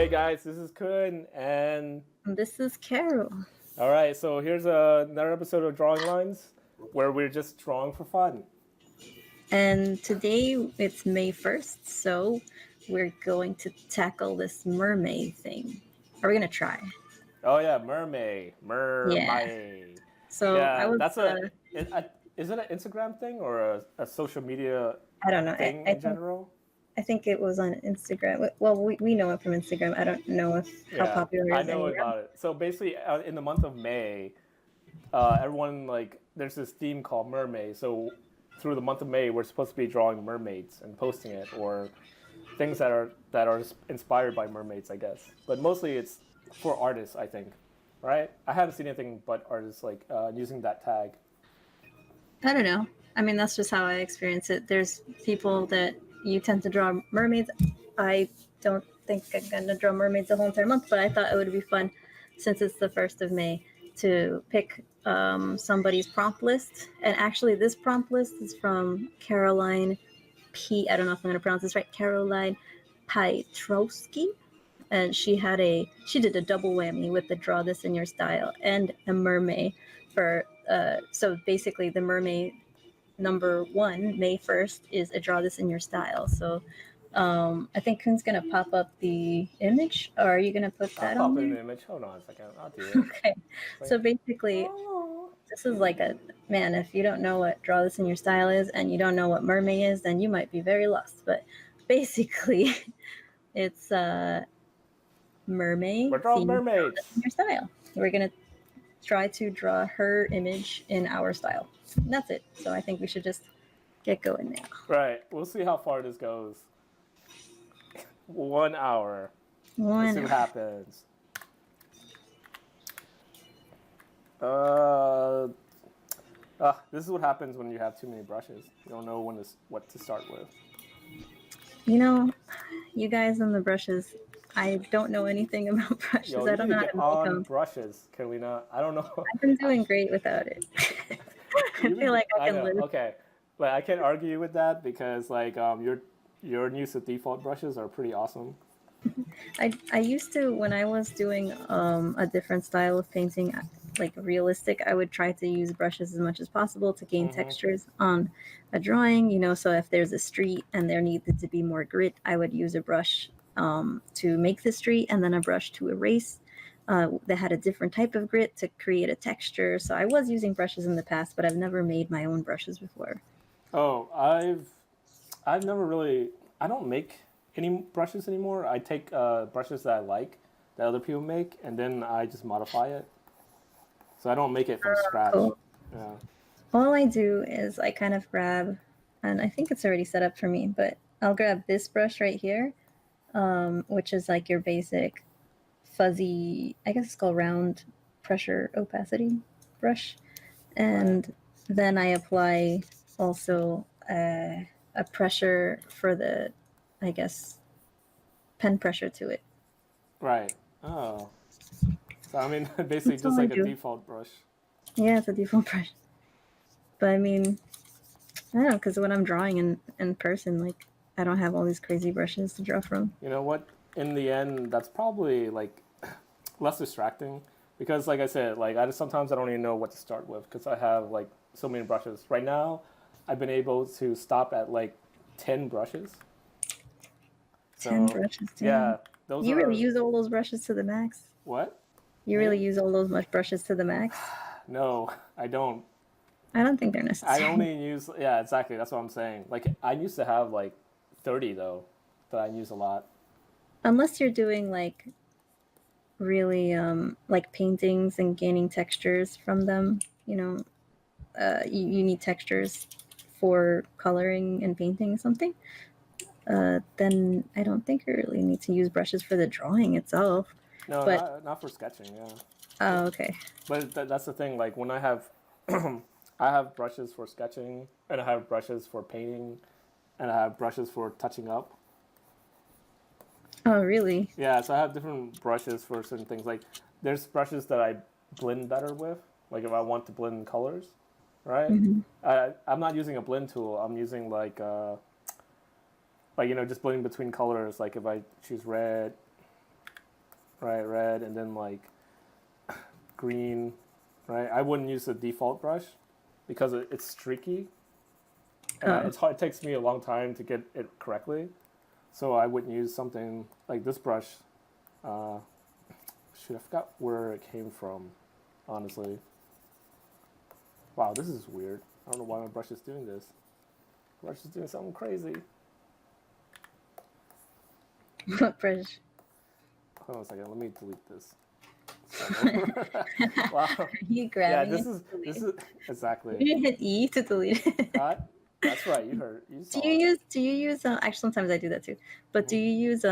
Hey guys, this is Kun, and This is Carol. all right, so here's another episode of Drawing Lines where we're just drawing for fun. And today it's May 1st, so we're going to tackle this mermaid thing. Are we going to try? Oh yeah, Yeah. Mermaid. So I Yeah, was, that's is it an Instagram thing or a social media I don't know. thing in general? I think it was on Instagram. Well, we know it from Instagram. I don't know how Yeah, popular it I is know anywhere. about it. So basically, in the month of May, everyone like there's this theme called Mermaid. So through the month of May, we're supposed to be drawing mermaids and posting it, or things that are inspired by mermaids, I guess. But mostly it's for artists, I think. Right? I haven't seen anything but artists like using that tag. I don't know. I mean, that's just how I experience it. There's people that you tend to draw mermaids. I don't think I'm going to draw mermaids the whole entire month, but I thought it would be fun since it's the 1st of May to pick somebody's prompt list. And actually, this prompt list is from Caroline P. I don't know if I'm going to pronounce this right. Caroline Pietrowski. And she did a double whammy with the draw this in your style and a mermaid for so basically the mermaid number 1 May 1st is a draw this in your style. So I think Kun's gonna pop up the image, or are you gonna put I'll that on pop in there? the image. Hold on a second. I'll do it. Okay, Like, so basically oh. this is like a man, if you don't know what draw this in your style is and you don't know what mermaid is, then you might be very lost. But basically it's mermaid We're drawing theme mermaids. in your style. We're gonna try to draw her image in our style. And that's it. So I think we should just get going now. Right. We'll see how far this goes. 1 hour. Let's see what happens. This is what happens when you have too many brushes. You don't know what to start with. You know, you guys on the brushes, I don't know anything about brushes. Yo, I you don't need know to how get to make on them. brushes. Can we not? I don't know. I've been doing great without it. I feel like I can know. live. Okay, but I can't argue with that because like your use of default brushes are pretty awesome. I used to, when I was doing a different style of painting, like realistic, I would try to use brushes as much as possible to gain textures on a drawing. So if there's a street and there needed to be more grit, I would use a brush to make the street, and then a brush to erase that had a different type of grit to create a texture. So I was using brushes in the past, but I've never made my own brushes before. Oh, I've never really. I don't make any brushes anymore. I take brushes that I like that other people make, and then I just modify it. So I don't make it from scratch. Cool. Yeah. All I do is I kind of grab, and I think it's already set up for me, but I'll grab this brush right here, which is like your basic fuzzy, I guess it's called round pressure opacity brush. And then I apply also a pressure for the, I guess, pen pressure to it. Right. Oh. So I mean, basically That's just all I like a do. default brush. Yeah, it's a default brush. But I mean, I don't know, because when I'm drawing in person, like, I don't have all these crazy brushes to draw from. You know what? In the end, that's probably like less distracting because, like I said, like sometimes I don't even know what to start with because I have like so many brushes. Right now, I've been able to stop at like 10 brushes. 10 brushes, damn. Yeah, those You are. really use all those brushes to the max? What? You really use all those much brushes to the max? No, I don't. I don't think they're necessary. I only use, yeah, exactly. That's what I'm saying. Like, I used to have like 30 though, that I use a lot. Unless you're doing like really like paintings and gaining textures from them, you need textures for coloring and painting something. Then I don't think you really need to use brushes for the drawing itself. No, but not for sketching. Yeah. Oh, okay. But that's the thing. Like when I have, I have brushes for sketching, and I have brushes for painting, and I have brushes for touching up. Oh, really? Yeah, so I have different brushes for certain things. Like there's brushes that I blend better with. Like if I want to blend colors, right? I'm not using a blend tool. I'm using like just blending between colors. Like if I choose red, right? Red, and then like green, right? I wouldn't use the default brush because it's streaky, and Oh, it's hard. It takes me a long time to get it correctly. So I wouldn't use something like this brush. Uh, Shoot, I forgot where it came from. Honestly, wow, this is weird. I don't know why my brush is doing this. My brush is doing something crazy. what brush? Hold on a second. Let me delete this. Wow. Are you Yeah, grabbing this it is to delete this it? is exactly. You hit E to delete it. That's right. You Do saw you it. use actually sometimes I do that too. But do Hmm. you use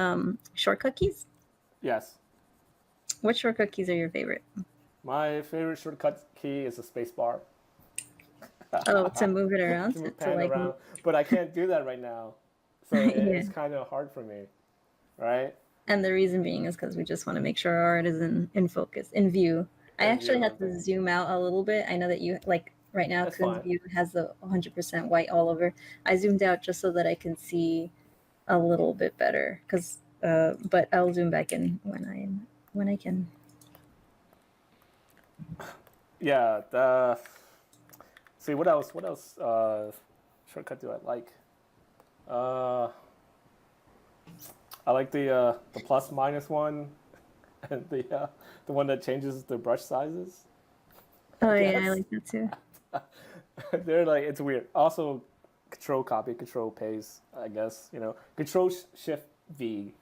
shortcut keys? Yes. What shortcut keys are your favorite? My favorite shortcut key is the space bar Oh, to move it around to to pan like around, but I can't do that right now, so yeah. it's kind of hard for me, right? And the reason being is because we just want to make sure our art is in focus, in view. I And actually view had to everything. zoom out a little bit. I know that you like right now That's Kun's fine. view has the 100% white all over. I zoomed out just so that I can see a little bit better because but I'll zoom back in when I can. Yeah. The see what else? What else? Shortcut do I like? Uh, I like the plus minus one, and the one that changes the brush sizes. I Oh yeah, I guess like that too. they're like it's weird. Also, control copy, control paste. I guess control shift V.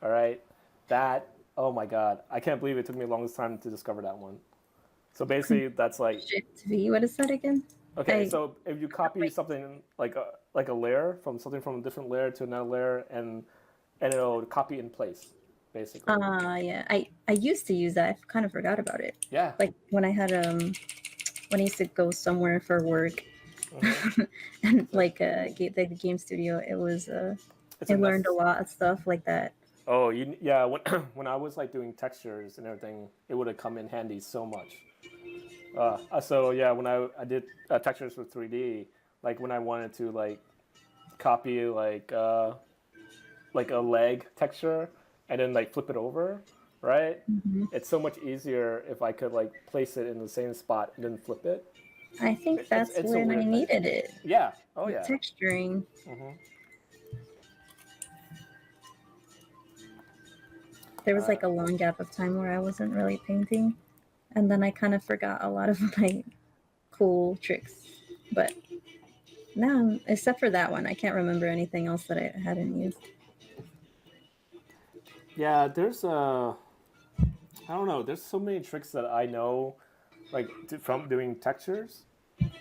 All right, that. Oh my god, I can't believe it took me the longest time to discover that one. So basically, that's like Shift V. What is that again? okay. I So if you copy wait. something like a layer from something from a different layer to another layer, and it'll copy in place, basically. Yeah. I used to use that. I kind of forgot about it. Yeah. Like when I had when I used to go somewhere for work Hmm. and Like like the game studio, it was it's I a learned a necessary. lot of stuff like that. Oh, yeah. When when I was like doing textures and everything, it would have come in handy so much. So yeah, when I did textures for 3D, like when I wanted to copy like a leg texture and then like flip it over, right? Hmm. It's so much easier if I could like place it in the same spot and then flip it. I think that's It's a when I weird thing. needed it. Yeah. Oh The yeah. texturing. Hmm. There was Uh, like a long gap of time where I wasn't really painting, and then I kind of forgot a lot of my cool tricks. But now, except for that one, I can't remember anything else that I hadn't used. yeah. There's I don't know. There's so many tricks that I know, from doing textures,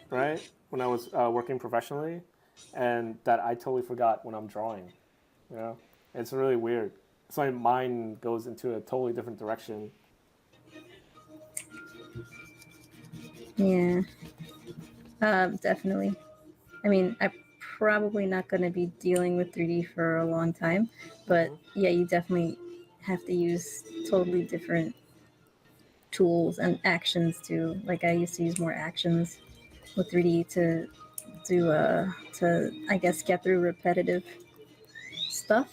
right? When I was working professionally, and that I totally forgot when I'm drawing. You know, it's really weird. So my mind goes into a totally different direction. Yeah, definitely. I mean, I'm probably not going to be dealing with 3D for a long time, but Hmm. yeah, you definitely have to use totally different tools and actions too. Like I used to use more actions with 3D to do to I guess get through repetitive stuff,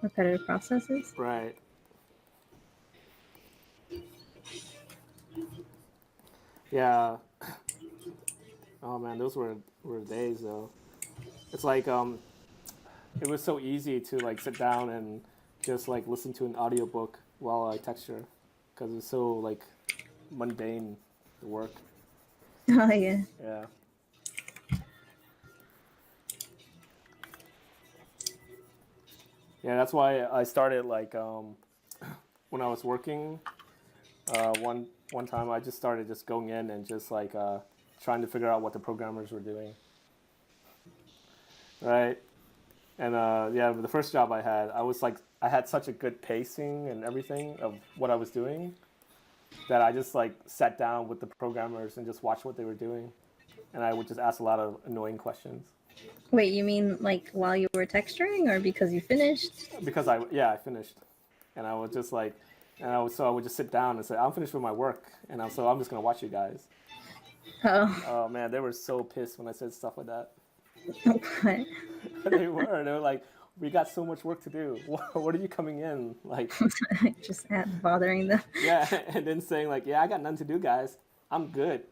repetitive processes. Right. Yeah. Oh man, those were days though. It's like it was so easy to like sit down and just like listen to an audiobook while I texture, because it's so like mundane, the work. Oh yeah. Yeah. Yeah, that's why I started when I was working. One time I just started just going in and just trying to figure out what the programmers were doing, right? And yeah, the first job I had, I had such a good pacing and everything of what I was doing that I just like sat down with the programmers and just watched what they were doing, and I would just ask a lot of annoying questions Wait, you mean like while you were texturing or because you finished? because I finished, and I was just like, so I would just sit down and say I'm finished with my work, and I'm just gonna watch you guys. Oh, Oh man, they were so pissed when I said stuff like that. what? They were like, we got so much work to do. What are you coming in like? Just bothering them. Yeah, and then saying like, yeah, I got nothing to do, guys. I'm good.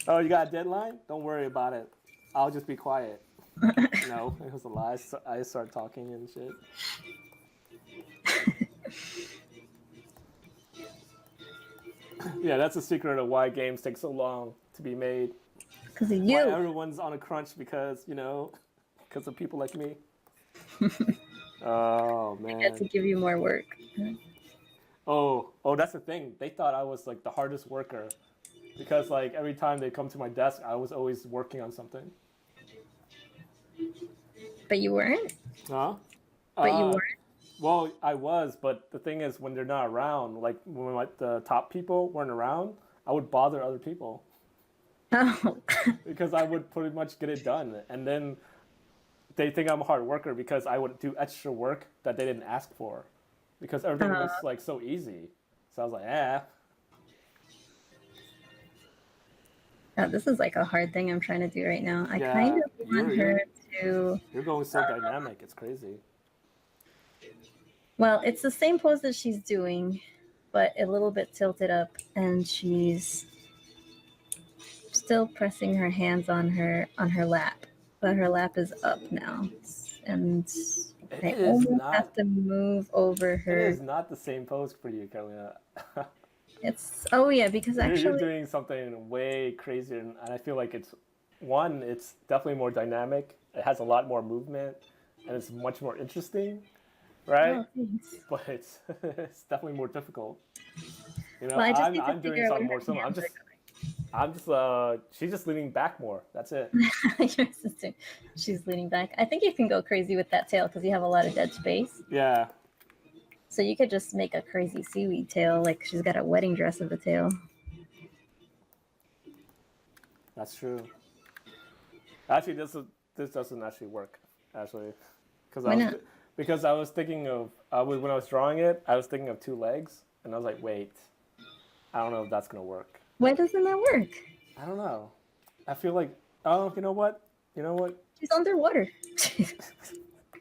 Oh, you got a deadline? Don't worry about it. I'll just be quiet. No, it was a lie. So I start talking and shit. Yeah, that's the secret of why games take so long to be made. Because of Why you. everyone's on a crunch because, because of people like me. Oh, I got man. to give you more work. Oh, that's the thing. They thought I was like the hardest worker because like every time they come to my desk, I was always working on something. But you weren't? Huh? But you Uh, weren't? well, I was, but the thing is, when they're not around, like when like the top people weren't around, I would bother other people Oh. because I would pretty much get it done, and then they think I'm a hard worker because I would do extra work that they didn't ask for, because everything was like so easy. So I was like, Oh, this is like a hard thing I'm trying to do right now. I yeah, kind of want her to. you're going so dynamic. It's crazy. Well, it's the same pose that she's doing, but a little bit tilted up, and she's still pressing her hands on her lap, but her lap is up now, and It I is almost not. have to move over It her. is not the same pose for you, Carolina. It's yeah, because You're actually doing something way crazier, and I feel like it's definitely more dynamic. It has a lot more movement, and it's much more interesting, right? oh, thanks. But it's definitely more difficult. Well, I just need to I'm doing figure out something where more her similar. hands are I'm just she's just leaning back more. That's it. going. Your sister, she's leaning back. I think you can go crazy with that tail because you have a lot of dead space. Yeah, So you could just make a crazy seaweed tail, like she's got a wedding dress of a tail. that's true. Actually, this doesn't actually work. Actually, because Why not? because I was thinking of when I was drawing it, I was thinking of two legs, and I was like, wait, I don't know if that's gonna work. Why doesn't that work? I don't know. I feel like, oh, you know what? You know what? She's underwater.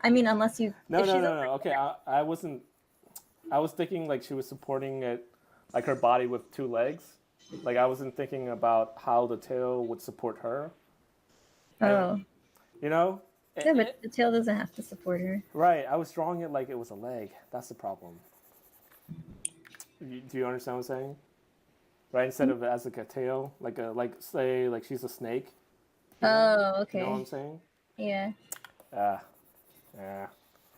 I mean, unless you. No, if no, she's no, no. Okay, I wasn't. I was thinking like she was supporting it, like her body with two legs. Like I wasn't thinking about how the tail would support her. Oh. You know? Yeah, but the tail doesn't have to support her. Right. I was drawing it like it was a leg. That's the problem. Do you understand what I'm saying? Right. Instead of as like a tail, like say like she's a snake. Oh, okay. You know what I'm saying? Yeah. Yeah.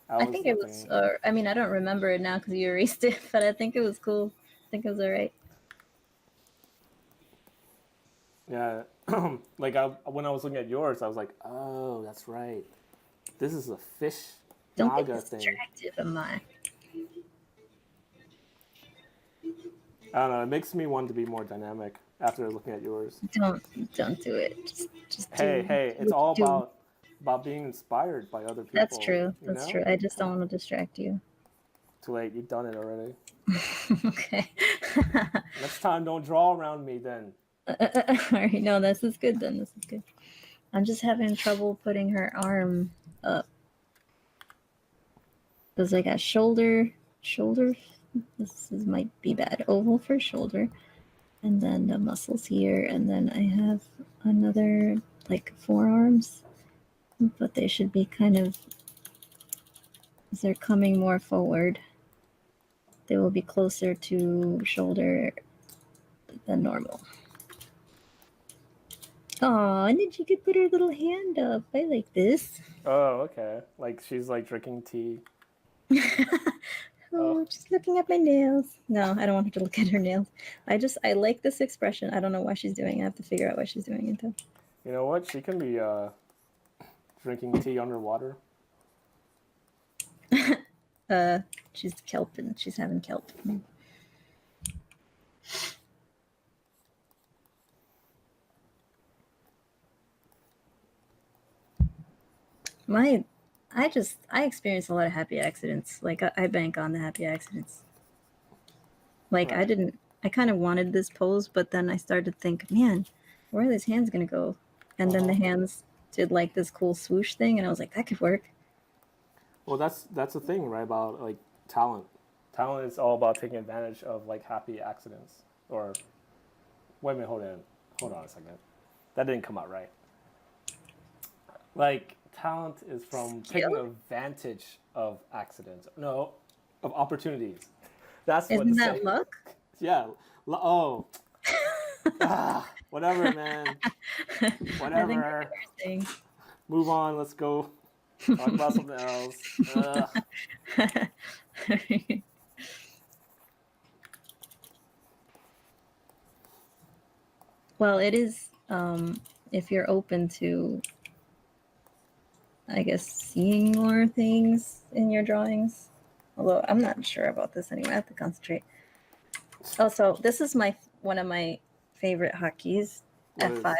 I think it was. I mean, I don't remember it now because you erased it, but I think it was cool. I think it was alright. Yeah. Like when I was looking at yours, I was like, oh, that's right. This is a fish Don't get naga thing. distracted, Amai. I don't know. It makes me want to be more dynamic after looking at yours. Don't do it. Just do. Hey, it's all about being inspired by other people. That's true. That's true. I just don't want to distract you. Too late. You've done it already. Okay. Next time, don't draw around me then. All right. No, this is good then. This is good. I'm just having trouble putting her arm up. Because I got shoulder. This might be bad. Oval for shoulder. And then the muscles here. And then I have another, like, forearms. But they should be kind of, as they're coming more forward, they will be closer to shoulder than normal. Oh, and then she could put her little hand up. I like this. Oh, okay. Like she's like drinking tea. Just looking at my nails. No, I don't want her to look at her nails. I like this expression. I don't know why she's doing it. I have to figure out why she's doing it though. You know what? She can be drinking tea underwater. She's kelp and she's having kelp. I experience a lot of happy accidents. Like I bank on the happy accidents. Like right. I kind of wanted this pose, but then I started to think, man, where are these hands gonna go? And then the hands did like this cool swoosh thing, and I was like, that could work. Well, that's the thing, right? About like talent. Talent is all about taking advantage of like happy accidents. Or wait a minute, hold on a second. That didn't come out right. Like talent is from taking Skill? advantage of accidents. No, of opportunities. That's what Isn't the that saying. luck? Yeah. Oh. Whatever, man. I think I get what Whatever. you're saying. Move on. Let's go talk about something else. Ugh. Well, it is if you're open to, I guess, seeing more things in your drawings. Although I'm not sure about this anyway. I have to concentrate. Oh, so this is one of my favorite hotkeys, What is? F5.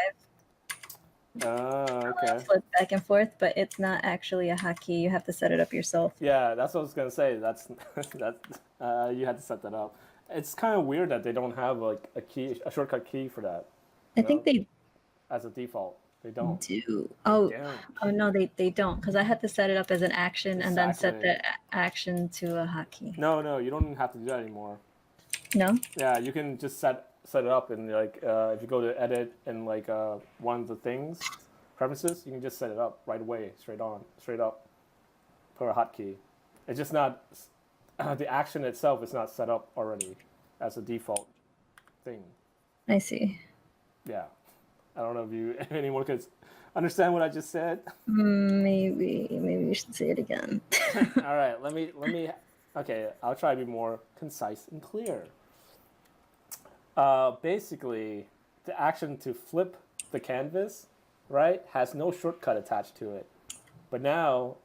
Okay. Flip back and forth, but it's not actually a hotkey. You have to set it up yourself. Yeah, that's what I was gonna say. That's you had to set that up. It's kind of weird that they don't have like a shortcut key for that. I think they as a default. They don't. do. Oh, Damn. oh no, they don't, because I had to set it up as an action and then set Exactly. the action to a hotkey. No, you don't have to do that anymore. No? Yeah, you can just set it up and like if you go to edit and like one of the things preferences, you can just set it up right away, straight up per a hotkey. It's just not the action itself is not set up already as a default thing. I see. Yeah, I don't know if anyone could understand what I just said. Maybe we should say it again. All right, let me. Okay, I'll try to be more concise and clear. Basically, the action to flip the canvas, right, has no shortcut attached to it. But now,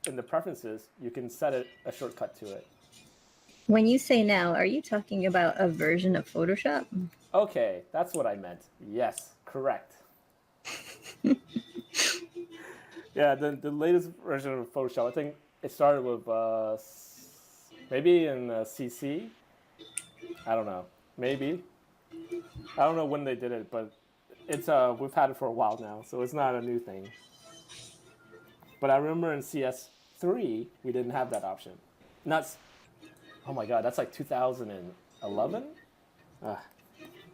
in the preferences, you can set a shortcut to it. When you say now, are you talking about a version of Photoshop? Okay, that's what I meant. Yes, correct. Yeah, the latest version of Photoshop, I think it started with maybe in CC. I don't know. Maybe. I don't know when they did it, but it's we've had it for a while now, so it's not a new thing. But I remember in CS3 we didn't have that option. Not. Oh my god, that's like 2011. A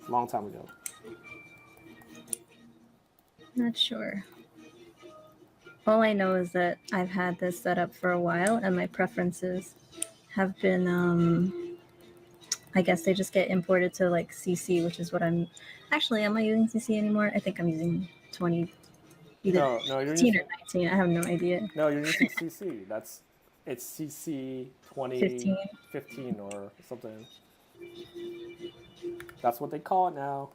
long time ago. Not sure. All I know is that I've had this set up for a while, and my preferences have been, I guess they just get imported to like CC, which is what I'm. Actually, am I using CC anymore? I think I'm using 20, either No, you're 15 using. or 19. I have no idea. No, you're using CC. It's CC 2015 or something. That's what they call it now.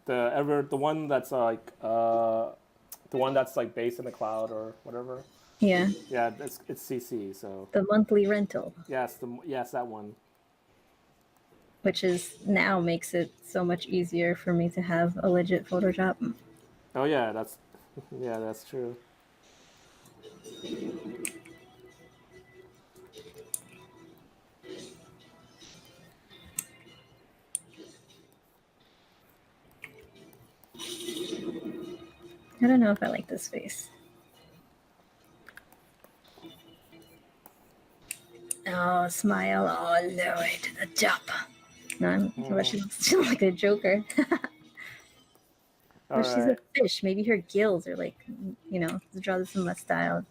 The one that's like the one that's like based in the cloud or whatever. Yeah. Yeah, it's CC. So The monthly rental, yes, that one. which is now makes it so much easier for me to have a legit Photoshop. Oh yeah, that's true. I don't know if I like this face. Oh, smile all the way to the top. No, but she looks like a Joker. All Or she's a right. fish. Maybe her gills are like, to draw this in my style.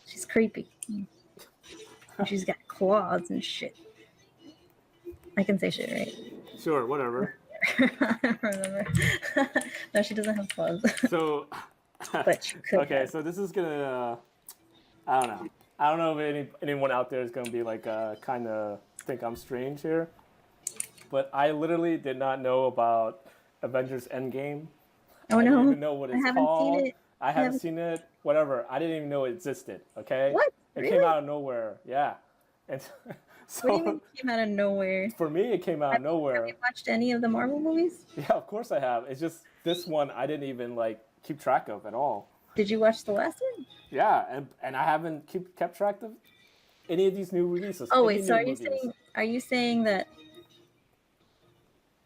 She's creepy. She's got claws and shit. I can say shit, right? Sure, whatever. I don't remember. No, she doesn't have claws. So. But she could. Okay, so this is gonna. I don't know. I don't know if anyone out there is gonna be like kind of think I'm strange here, but I literally did not know about Avengers Endgame. Oh I no! didn't even know what it's I haven't called. seen it. I haven't seen it. Whatever. I didn't even know it existed. Okay. What? It Really? came out of nowhere. Yeah. And What do you mean it came out of nowhere? For me, it came out of nowhere. Have you watched any of the Marvel movies? Yeah, of course I have. It's just this one I didn't even like keep track of at all. Did you watch the last one? Yeah, and I haven't kept track of any of these new releases. Oh wait, so are you saying that?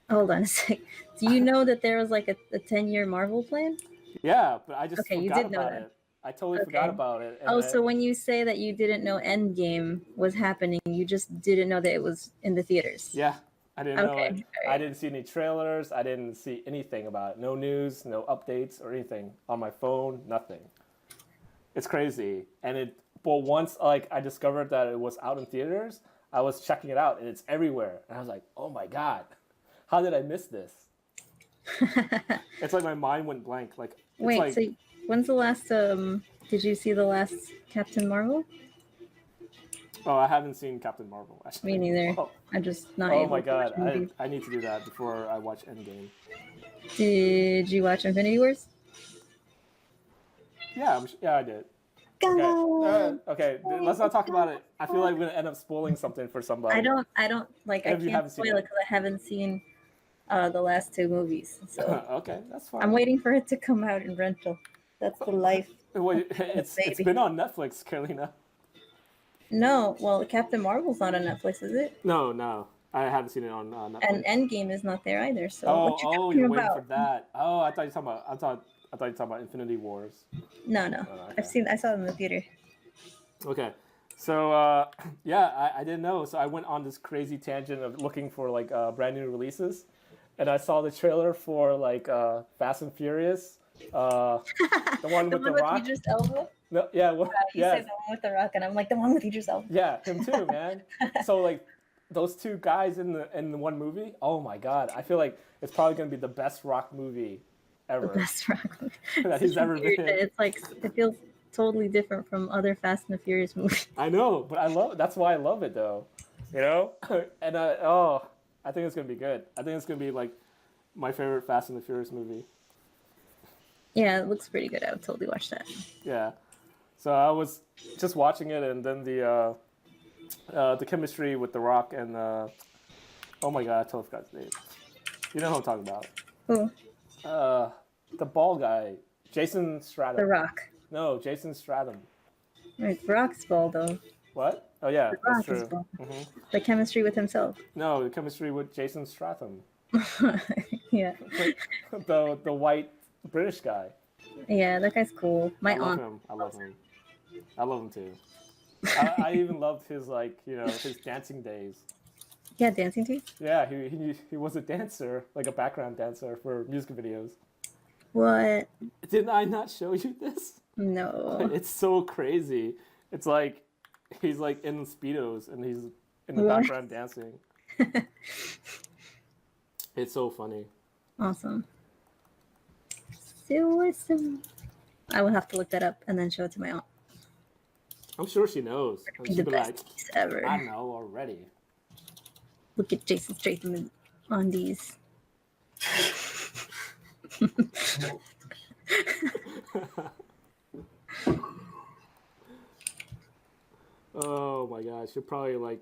Hold on a sec. Do you know that there was like a 10-year Marvel plan? Yeah, but I just Okay, you forgot did know about that. it. I totally forgot Okay. about it. And Oh, so when you say that you didn't know Endgame was happening, you just didn't know that it was in the theaters. yeah, I didn't know Okay, it. all I right. didn't see any trailers. I didn't see anything about it. No news, no updates or anything on my phone. Nothing. It's crazy. And but once like I discovered that it was out in theaters, I was checking it out and it's everywhere. And I was like, oh my god, how did I miss this? It's like my mind went blank. Like it's Wait, like so when's the last did you see the last Captain Marvel? oh, I haven't seen Captain Marvel Me actually. neither. Oh, I'm just not oh my able to watch god, movies. I need to do that before I watch Endgame. Did you watch Infinity Wars? Yeah, yeah, I did. Okay, Go! okay. Let's not talk about it. I feel like we're gonna end up spoiling something for somebody I don't like. I if you can't haven't seen spoil it it. because I haven't seen the last two movies. So Okay, that's I'm fine. waiting for it to come out in rental. That's the life Wait, of a it's baby. been on Netflix, Carolina. No, well, Captain Marvel's not on Netflix, is it? No, no, I haven't seen it on And Netflix. Endgame is not there either. So Oh, what you oh, talking you're waiting for about? that. Oh, I thought you were talking about. I thought you were talking about Infinity Wars. No, no. Oh, I've okay. seen. I saw it in the theater. Okay. So yeah, I didn't know. So I went on this crazy tangent of looking for like brand new releases, and I saw the trailer for like Fast and Furious, the one The with The one with Rock. Idris Elba. No, yeah, well, You said yes, the one with the Rock, and I'm like the one with Idris Elba. yeah, him too, man. So like those two guys in the one movie. Oh my god, I feel like it's probably gonna be the best Rock movie The ever best Rock movie. that Such he's a ever weird. been in. It's like it feels totally different from other Fast and the Furious movies. I know, but I love. That's why I love it though, you know. And oh, I think it's gonna be good. I think it's gonna be like my favorite Fast and the Furious movie. Yeah, it looks pretty good. I would totally watch that. Yeah. So I was just watching it, and then the chemistry with The Rock and oh my god, I totally forgot his name. You know who I'm talking about? Oh, Uh, the ball guy, Jason The Stratham. Rock. No, Jason Stratham. Right, Rock's ball though. What? Oh yeah, The that's Rock is true. ball. hmm The chemistry with himself. No, the chemistry with Jason Stratham, Yeah, the white British guy. yeah, that guy's cool. I My love aunt. him. I love him. I love him too. I even loved his like his dancing days. Yeah, dancing too. Yeah, he was a dancer, like a background dancer for music videos. What? Didn't I not show you this? No. It's so crazy. It's like he's like in speedos and he's in the What? background dancing. It's so funny. Awesome. So awesome. I will have to look that up and then show it to my aunt. I'm sure she knows. And The she'd be best like, piece ever. I know already. Look at Jason Statham on these. Oh my gosh, you'll probably like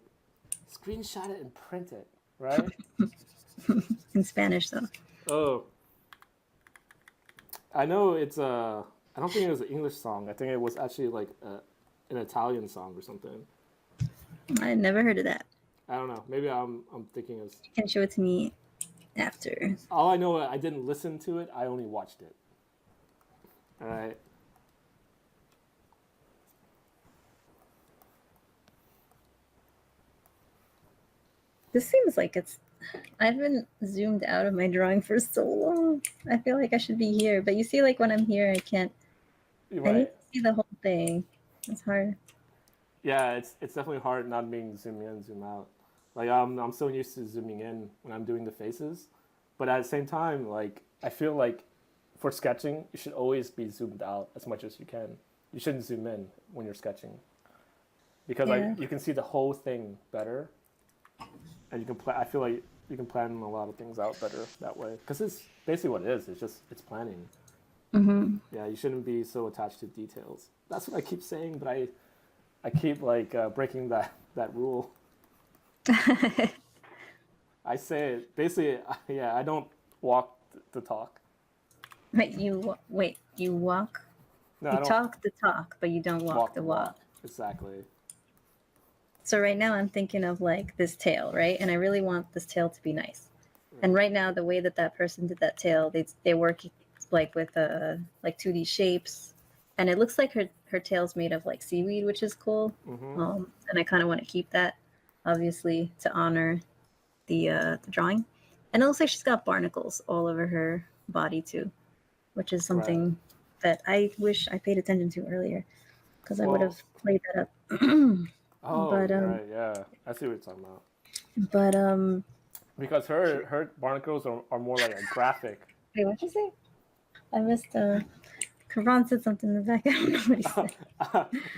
screenshot it and print it, right? In Spanish though. Oh, I know it's I don't think it was an English song. I think it was actually like an Italian song or something. I had never heard of that. I don't know. Maybe I'm thinking of. You can show it to me after. All I know, I didn't listen to it. I only watched it. All right. This seems like it's. I've been zoomed out of my drawing for so long. I feel like I should be here, but you see, like when I'm here, I can't. You're I need right. to see the whole thing. It's hard. Yeah, it's definitely hard not being zoom in, zoom out. Like I'm so used to zooming in when I'm doing the faces, but at the same time, like I feel like for sketching, you should always be zoomed out as much as you can. You shouldn't zoom in when you're sketching because Yeah. like you can see the whole thing better, and you can plan. I feel like you can plan a lot of things out better that way because it's basically what it is. It's planning. Mm-hmm. Yeah, you shouldn't be so attached to details. That's what I keep saying, but I keep like breaking that rule. I say it basically. Yeah, I don't walk to talk. Wait, you walk. No, You I don't talk the talk, but you don't walk the walk. Exactly. So right now I'm thinking of like this tail, right? And I really want this tail to be nice. And right now, the way that person did that tail, they work like with like 2D shapes, and it looks like her tail's made of like seaweed, which is cool. Mm-hmm. And I kind of want to keep that, obviously, to honor the drawing. And it looks like she's got barnacles all over her body too, which is Right. something that I wish I paid attention to earlier, because I would Well, have played that up. oh, but right, yeah. I see what you're talking about. but Because her barnacles are more like a graphic. wait, what'd you say? I missed. Karan said something in the back. I don't know what he said.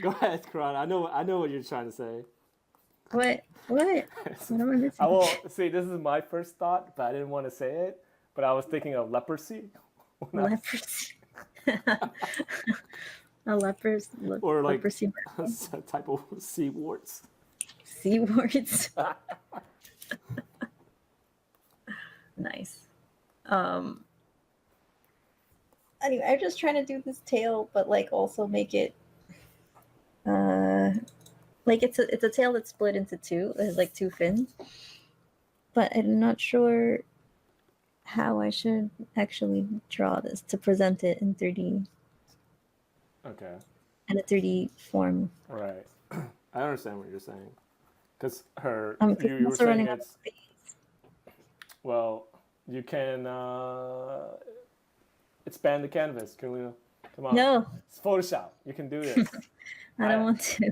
Go ahead, Karan. I know what you're trying to say. What? What? What am I I missing? will see. This is my first thought, but I didn't want to say it. But I was thinking of leprosy. when I was- Leprosy. A leper's or like leprosy a type of sea warts. sea warts. Nice. Anyway, I'm just trying to do this tail, but like also make it like it's a tail that's split into two. It has like two fins. But I'm not sure how I should actually draw this to present it in 3D Okay. in a 3D form. Right. I understand what you're saying. Because Because you I'm were also saying running out of it's, space. well, you can expand the canvas, Kalina. Come on. No, It's Photoshop. You can do this. I don't want to.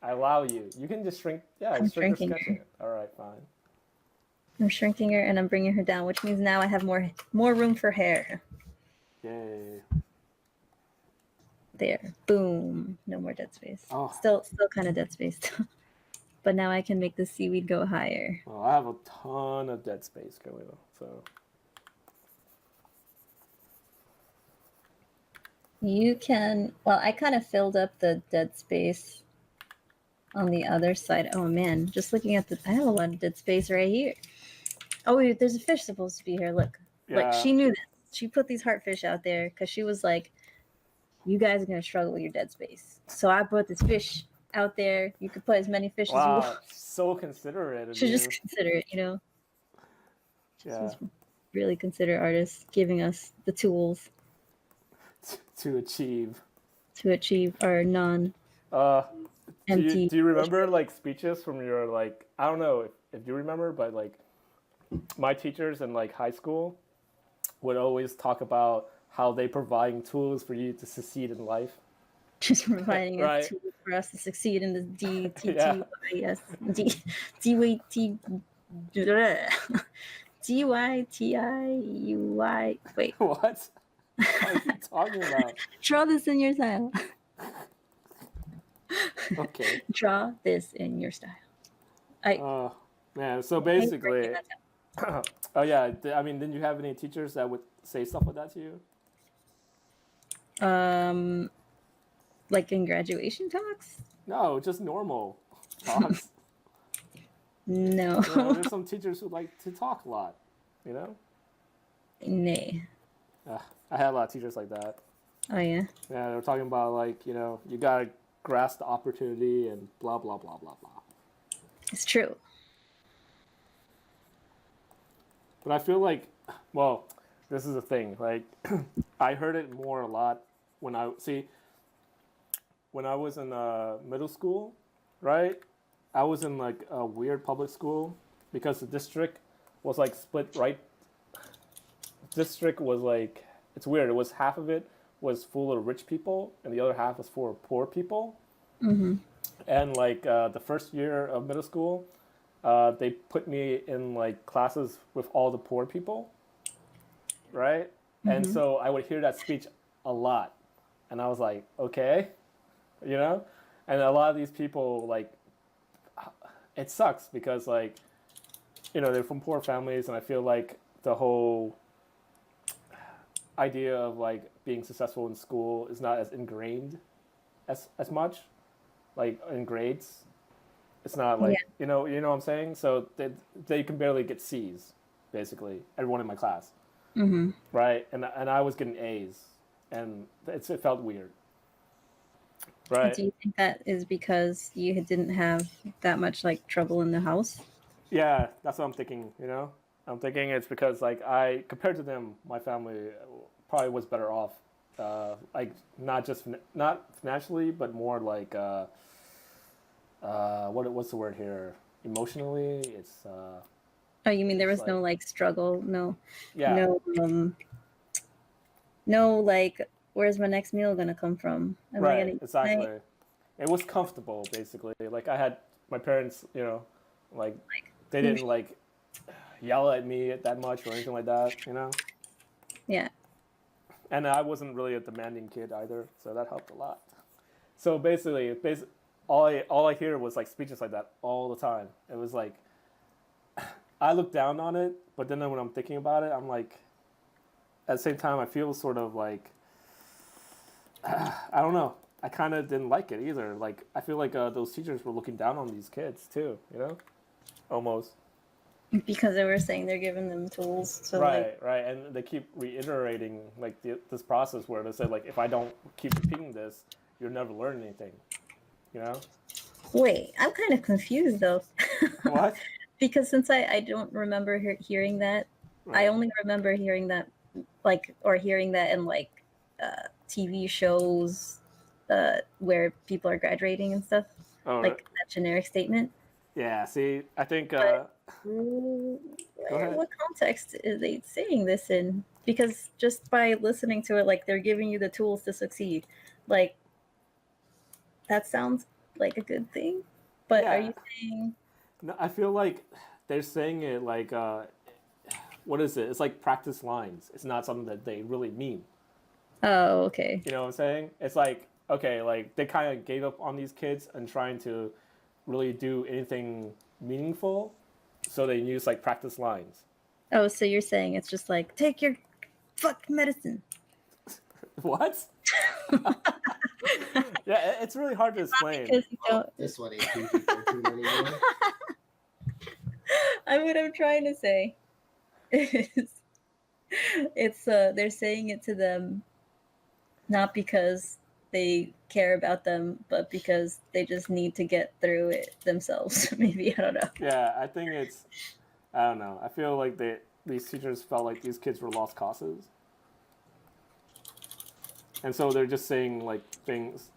I allow you. You can just shrink. Yeah, I'm shrink or shrinking sketching her. it. All right, fine. I'm shrinking her and I'm bringing her down, which means now I have more room for hair. Yay. There, boom. No more dead space. Oh. Still kind of dead space. But now I can make the seaweed go higher. Well, I have a ton of dead space, Kalina. So. You can. Well, I kind of filled up the dead space on the other side. Oh man, just looking at I have a lot of dead space right here. Oh wait, there's a fish supposed to be here. Look, Yeah. she knew this. She put these heartfish out there because she was like, "You guys are gonna struggle with your dead space." So I put this fish out there. You could put as many fish as you Wow, want. so considerate of Should you. just consider it, you know. Yeah. Just really consider artists giving us the tools To achieve. to achieve our non Do empty. you remember like speeches from your like I don't know if you remember, but like my teachers in like high school would always talk about how they providing tools for you to succeed in life. Just providing Right. a tool for us to succeed in this Yeah. DYTIUY. Wait, What? What are you talking about? draw this in your style. Okay. Draw this in your style. Man, so basically, oh yeah, I mean, didn't you have any teachers that would say stuff like that to you? Like in graduation talks? No, just normal talks. No. There's some teachers who like to talk a lot, you know? Nay. I had a lot of teachers like that. Oh yeah. Yeah, they were talking about like, you gotta grasp the opportunity and blah blah blah blah blah. It's true. But I feel like, well, this is the thing. Like, I heard it more a lot when I was in middle school, right? I was in like a weird public school because the district was like split right. District was like, it's weird. It was half of it was full of rich people and the other half was for poor people. Mm-hmm. And like the first year of middle school, they put me in like classes with all the poor people, right? Mm-hmm. And so I would hear that speech a lot, and I was like, okay, and a lot of these people like, it sucks because like, they're from poor families, and I feel like the whole idea of like being successful in school is not as ingrained as much, like in grades. It's not like you know what I'm saying. So they can barely get C's, basically. Everyone in my class, Mm-hmm. right? And I was getting A's, and it felt weird, right? Do you think that is because you didn't have that much like trouble in the house? Yeah, that's what I'm thinking. I'm thinking it's because like compared to them, my family probably was better off, like not just not financially, but more like what's the word here? Emotionally, it's Oh, you mean there it's was like no like struggle, yeah, no, no like, where's my next meal gonna come from? Am I gonna right, eat exactly. tonight? It was comfortable basically. Like I had my parents, like they Who? didn't like yell at me that much or anything like that. Yeah. And I wasn't really a demanding kid either, so that helped a lot. So basically, all I hear was like speeches like that all the time. It was like I look down on it, but then when I'm thinking about it, I'm like, at the same time, I feel sort of like I don't know. I kind of didn't like it either. Like I feel like those teachers were looking down on these kids too. Almost. Because they were saying they're giving them tools to like. Right, right, and they keep reiterating like this process where they said like if I don't keep repeating this, you'll never learn anything. You know Wait, I'm kind of confused though. what? Because since I don't remember hearing that, I Right. only remember hearing that like, or hearing that in like TV shows where people are graduating and stuff, Oh, like that generic statement. yeah. See, I think. But Go ahead. what context is they saying this in? Because just by listening to it, like they're giving you the tools to succeed. Like that sounds like a good thing. But are Yeah. you saying? No, I feel like they're saying it like what is it? It's like practice lines. It's not something that they really mean. Oh, okay. You know what I'm saying? It's like okay, like they kind of gave up on these kids and trying to really do anything meaningful, so they use like practice lines. Oh, so you're saying it's just like take your fuck medicine. What? Yeah, it's really hard to explain. Because you don't. This one ain't PG-13 anymore. What I'm trying to say is it's they're saying it to them not because they care about them, but because they just need to get through it themselves. Maybe, I don't know. Yeah, I think it's. I don't know. I feel like these teachers felt like these kids were lost causes, and so they're just saying like things,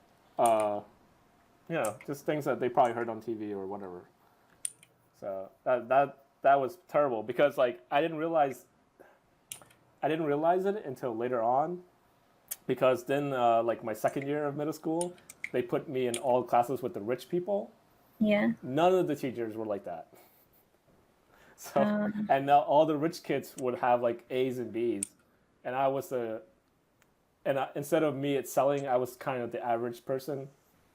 just things that they probably heard on TV or whatever. So that was terrible because like I didn't realize it until later on, because then like my second year of middle school, they put me in all classes with the rich people. Yeah. None of the teachers were like that. So Um, and now all the rich kids would have like A's and B's, and I was instead of me excelling, I was kind of the average person,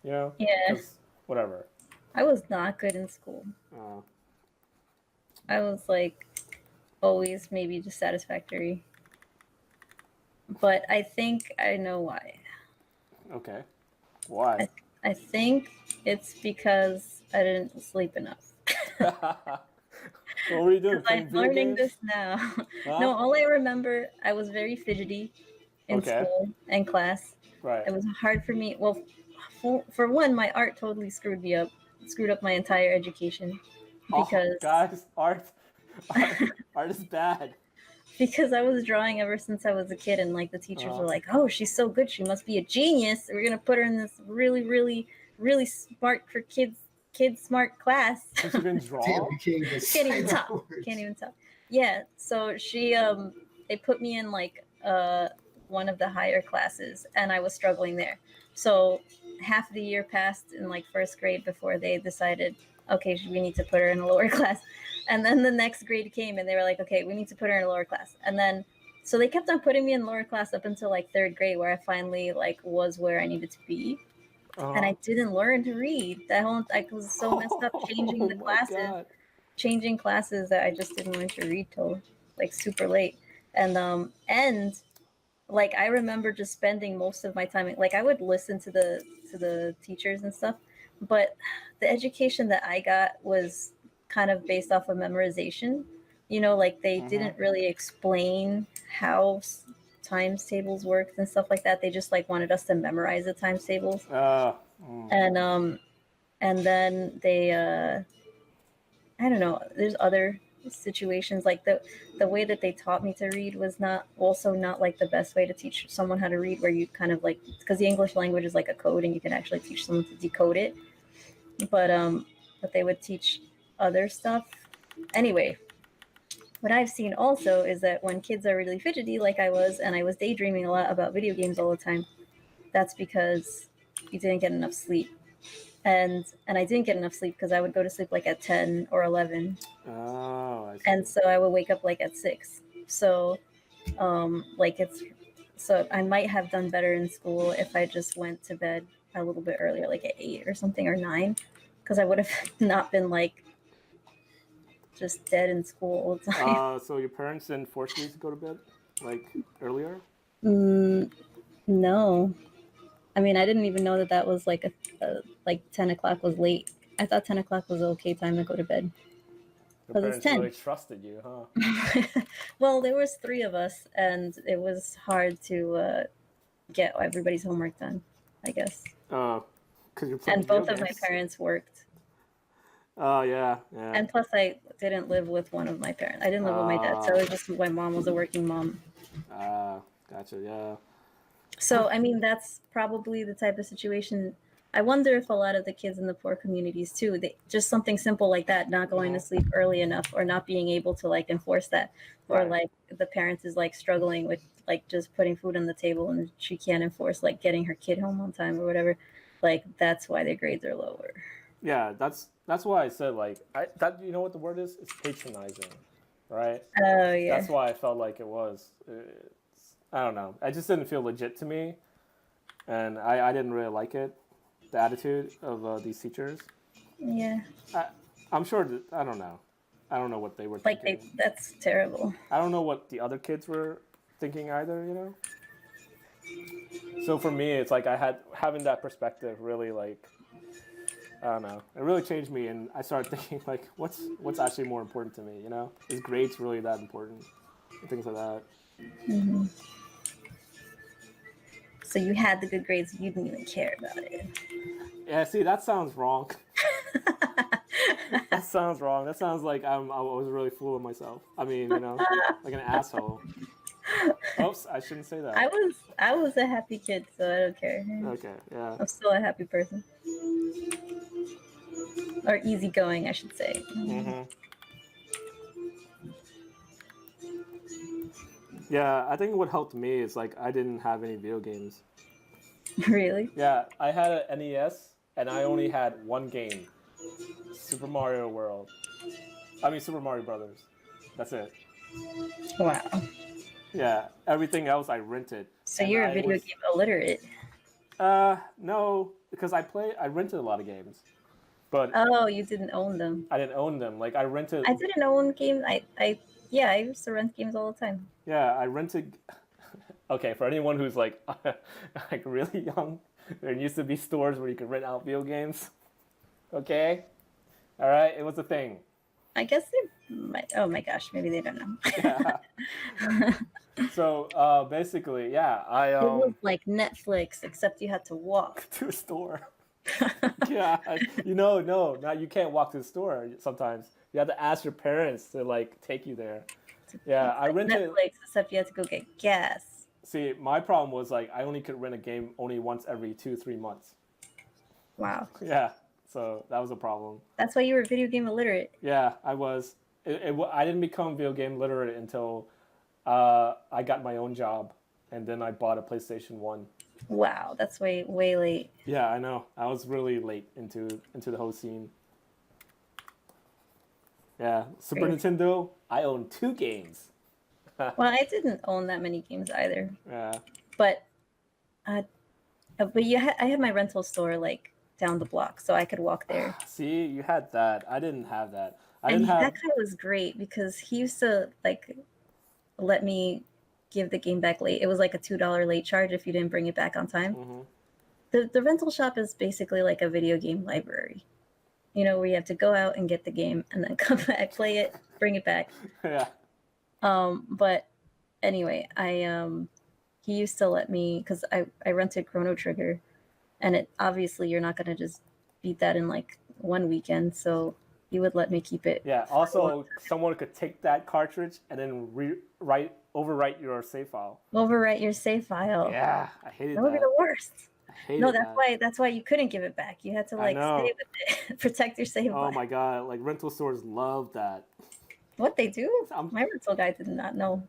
yeah. because whatever. I was not good in school. Uh, I was like always maybe just satisfactory. But I think I know why. okay, why? I think it's because I didn't sleep enough. What were you doing? I'm Playing video learning games? this now. Huh? No, all I remember, I was very fidgety in Okay, school and class. right. It was hard for me. Well, for one, my art totally screwed up my entire education Oh, because guys, art is bad. because I was drawing ever since I was a kid, and like the teachers were like, "Oh, she's so good, she must be a genius. We're gonna put her in this really, really, really smart for kids smart class." Since you can draw. Damn, you can't even Can't even say talk. the words. Can't even talk. Yeah, so they put me in like one of the higher classes, and I was struggling there. So half of the year passed in like first grade before they decided, okay, we need to put her in a lower class. And then the next grade came, and they were like, okay, we need to put her in a lower class. And then so they kept on putting me in lower class up until like third grade, where I finally like was where I needed to be. And I didn't learn to read. That whole I was so messed up changing the Oh my classes, god. that I just didn't learn to read till like super late. And like I remember just spending most of my time, like I would listen to the teachers and stuff, but the education that I got was kind of based off of memorization. Like they didn't really explain how times tables worked and stuff like that. They just like wanted us to memorize the times tables. And then they I don't know, there's other situations. Like the way that they taught me to read was not like the best way to teach someone how to read, where you kind of like, because the English language is like a code and you can actually teach someone to decode it. But they would teach other stuff. Anyway, what I've seen also is that when kids are really fidgety, like I was, and I was daydreaming a lot about video games all the time, that's because you didn't get enough sleep. And I didn't get enough sleep because I would go to sleep like at 10 or 11. Oh, I see. And so I would wake up like at 6. So like so I might have done better in school if I just went to bed a little bit earlier, like at 8 or something, or 9, because I would have not been like just dead in school all the time. So your parents didn't force you to go to bed like earlier? No. I mean, I didn't even know that was like like 10 o'clock was late. I thought 10 o'clock was okay time to go to bed. Your 'Cause parents it's 10. really trusted you, huh? Well, there was 3 of us, and it was hard to get everybody's homework done, I guess. Because you're playing And both video of my games. parents worked. Oh, yeah. And plus, I didn't live with one of my parents. I didn't live with my dad, so it was just my mom was a working mom. Gotcha, yeah. So, I mean, that's probably the type of situation. I wonder if a lot of the kids in the poor communities too, just something simple like that, not going to sleep early enough, or not being able to like enforce that, or Right. like the parents is like struggling with like just putting food on the table and she can't enforce like getting her kid home on time or whatever. Like that's why their grades are lower. Yeah, that's why I said like you know what the word is? It's patronizing, right? Oh yeah. That's why I felt like it was. I don't know. I just didn't feel legit to me, and I didn't really like it. The attitude of these teachers. Yeah. I'm sure that, I don't know. I don't know what they were thinking. Like that's terrible. I don't know what the other kids were thinking either, you know? So for me, it's like having that perspective really like, I don't know. It really changed me, and I started thinking like, what's actually more important to me, you know? Is grades really that important? And things like that. Mm-hmm. So you had the good grades, you didn't even care about it. Yeah, see, that sounds wrong. That sounds wrong. That sounds like I was really fooling myself. I mean, you know, like an asshole. Oops, I shouldn't say that. I was a happy kid, so I don't care. Okay, yeah. I'm still a happy person. Or easygoing, I should say. Mm-hmm. Yeah, I think what helped me is like I didn't have any video games. Really? Yeah, I had an NES and I only had one game, Super Mario World. I mean Super Mario Brothers. That's it. Wow. Yeah, everything else I rented. So And you're a I video was- game illiterate. No, because I rented a lot of games, but Oh, you didn't own them. I didn't own them. Like I rented. I didn't own games. I used to rent games all the time. Yeah, I rented. Okay, for anyone who's like like really young, there used to be stores where you could rent out video games. Okay, all right, it was a thing. I guess they might. Oh my gosh, maybe they don't know. Yeah. So basically, yeah, It was like Netflix, except you had to walk. to a store. Yeah, no, now you can't walk to the store. Sometimes you have to ask your parents to like take you there. Yeah, I rented. Netflix, except you had to go get gas. See, my problem was like I only could rent a game only once every 2-3 months. Wow. Yeah, so that was a problem. That's why you were video game illiterate. Yeah, I was. I didn't become video game literate until I got my own job, and then I bought a PlayStation 1. Wow, that's way late. Yeah, I know. I was really late into the whole scene. Yeah, Super Crazy. Nintendo. I own 2 games. Well, I didn't own that many games either, Yeah. but I had my rental store like down the block, so I could walk there. See, you had that. I didn't have that. I And didn't have. that guy was great because he used to like let me give the game back late. It was like a $2 late charge if you didn't bring it back on time. Mhm. The rental shop is basically like a video game library. You know, where you have to go out and get the game and then come back, play it, bring it back. Yeah. But anyway, he used to let me, because I rented Chrono Trigger, and it obviously you're not gonna just beat that in like one weekend. So he would let me keep it. Yeah. Also, someone could take that cartridge and then overwrite your save file. Overwrite your save file. Yeah, I hated That would be that. the worst. I hated No, that. that's why you couldn't give it back. You had to I like know. stay with it, protect your save Oh file. my god! Like rental stores love that. What they do? I'm- My rental guy did not know.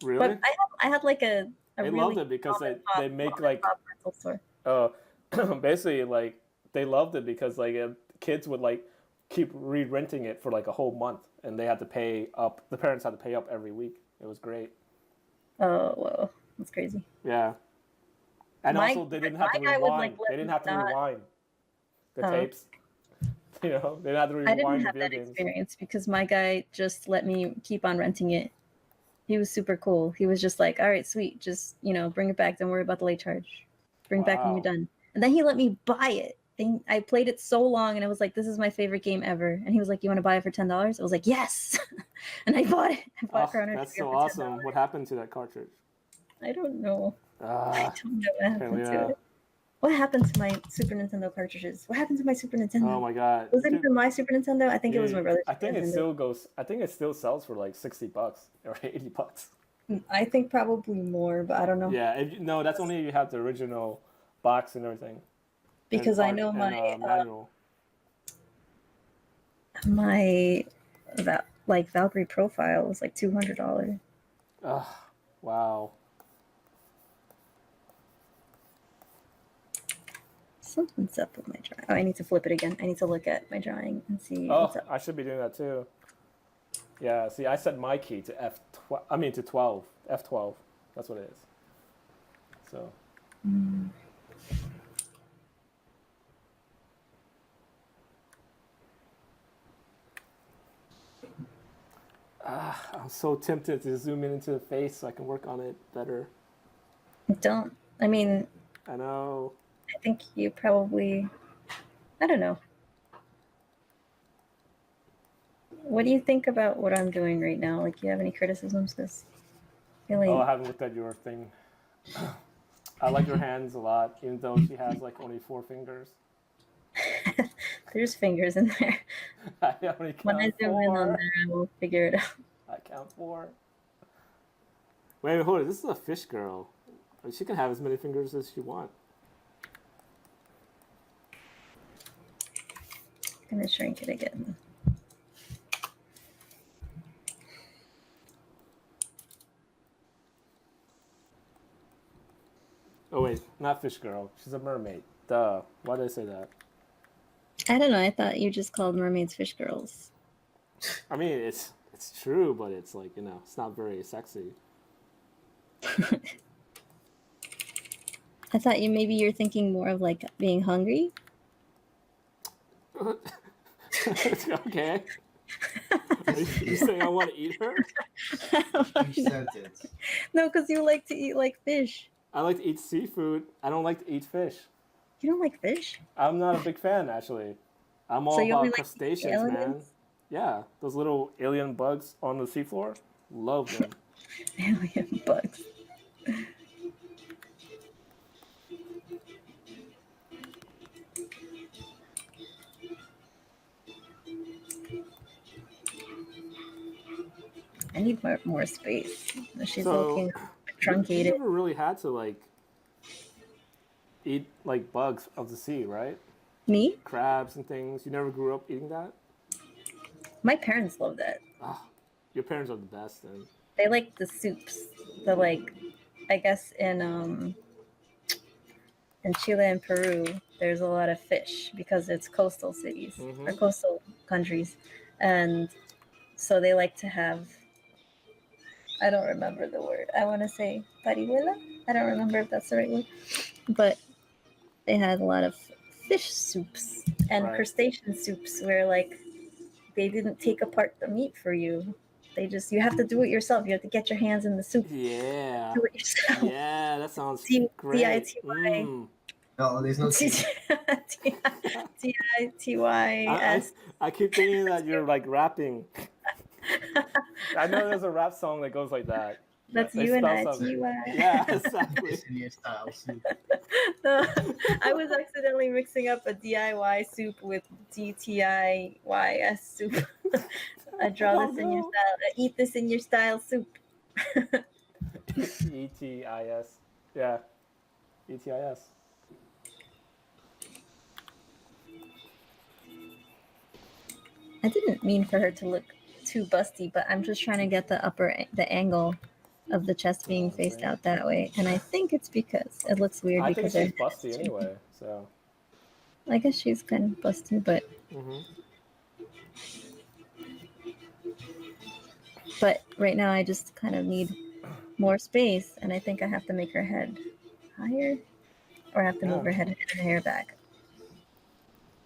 Really? But I had like a They really loved it because they make like rental store. basically like they loved it because like kids would like keep re-renting it for like a whole month and they had to pay up. The parents had to pay up every week. It was great. Oh whoa, that's crazy. Yeah. And also they didn't have to my guy would, rewind. like, let They didn't me have to not- rewind the Oh. tapes. You know, they didn't have to I rewind didn't the have video that games. experience because my guy just let me keep on renting it. He was super cool. He was just like, all right, sweet, just bring it back. Don't worry about the late charge. Bring it back when Wow. you're done. And then he let me buy it. And I played it so long, and I was like, this is my favorite game ever. And he was like, you want to buy it for $10? I was like, yes. And I bought it. I bought Chrono That's Trigger so for awesome. $10. What happened to that cartridge? I don't know. I Ah, don't know what happened to Helena. it. What happened to my Super Nintendo cartridges? What happened to my Super Nintendo? Oh my god. Was it Dude, even my Super Nintendo? I think it was my brother's. I think Super it Nintendo. still goes. I think it still sells for like $60 or $80. I think probably more, but I don't know. Yeah, no, that's only if you have the original box and everything. Because and I know manual. my Valkyrie profile was like $200. Ugh, wow. Something's up with my drawing. Oh, I need to flip it again. I need to look at my drawing and see what's Oh, up. I should be doing that too. Yeah, see, I set my key to F12. I mean to 12. F12. That's what it is. So. I'm so tempted to zoom in into the face so I can work on it better. Don't. I mean, I know. I think you probably. I don't know. What do you think about what I'm doing right now? Like, do you have any criticisms? Because really, Oh, I haven't looked at your thing. I like your hands a lot, even though she has like only 4 fingers. there's fingers in there. I only When I count zoom in on 4. there, I will figure it out. I count 4. Wait, hold on. This is a fish girl. She can have as many fingers as she wants. I'm gonna shrink it again. Oh wait, not fish girl. She's a mermaid. Duh. Why did I say that? I don't know. I thought you just called mermaids fish girls. I mean, it's true, but it's like, you know, it's not very sexy. I thought maybe you're thinking more of like being hungry. Okay. You saying I want to eat her? Each sentence. No, because you like to eat like fish. I like to eat seafood. I don't like to eat fish. You don't like fish? I'm not a big fan, actually. I'm all So you about only like crustaceans, man. aliens? Yeah, those little alien bugs on the seafloor. Love them. Alien bugs. I need more space. She's So, looking You truncated. never really had to like eat like bugs of the sea, right? Me? Crabs and things. You never grew up eating that? My parents love that. Oh, your parents are the best then. They like the soups. The like, I guess in Chile and Peru, there's a lot of fish because it's coastal cities or coastal countries, and so they like to have. I don't remember the word. I want to say parihuela. I don't remember if that's the right word, but they had a lot of fish soups and Right. crustacean soups where like they didn't take apart the meat for you. You have to do it yourself. You have to get your hands in the soup. Yeah. Do it yourself. Yeah, that sounds T- great. T-I-T-Y. Oh, there's no secret. T-I-T-Y-S. I keep thinking that you're like rapping. I know there's a rap song that goes like that. That's They U N spell I T something. Y. Yeah, exactly. It's in your style soup. I was accidentally mixing up a DIY soup with DTIYS soup. I draw Oh, this in your no. style. Eat this in your style soup. ETIS. Yeah. ETIS. I didn't mean for her to look too busty, but I'm just trying to get the angle of the chest being faced see. out that way, and I think it's because it looks weird I think because she's her head is busty too- anyway, so. I guess she's kind of busty, but right now I just kind of need more space, and I think I have to make her head higher, or I have to move Yeah. her head and her hair back.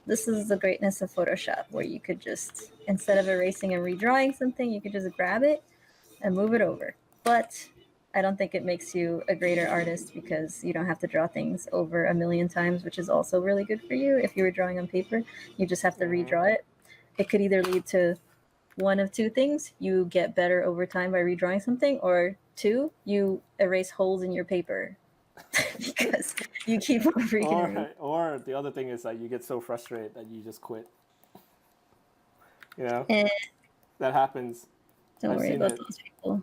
This is the greatness of Photoshop, where you could just, instead of erasing and redrawing something, you could just grab it and move it over. But I don't think it makes you a greater artist because you don't have to draw things over a million times, which is also really good for you. If you were drawing on paper, you just have to redraw it. It could either lead to one of two things: you get better over time by redrawing something, or two, you erase holes in your paper because you keep on reading. Or the other thing is that you get so frustrated that you just quit. You know? And That happens. don't I've worry seen about it. those people.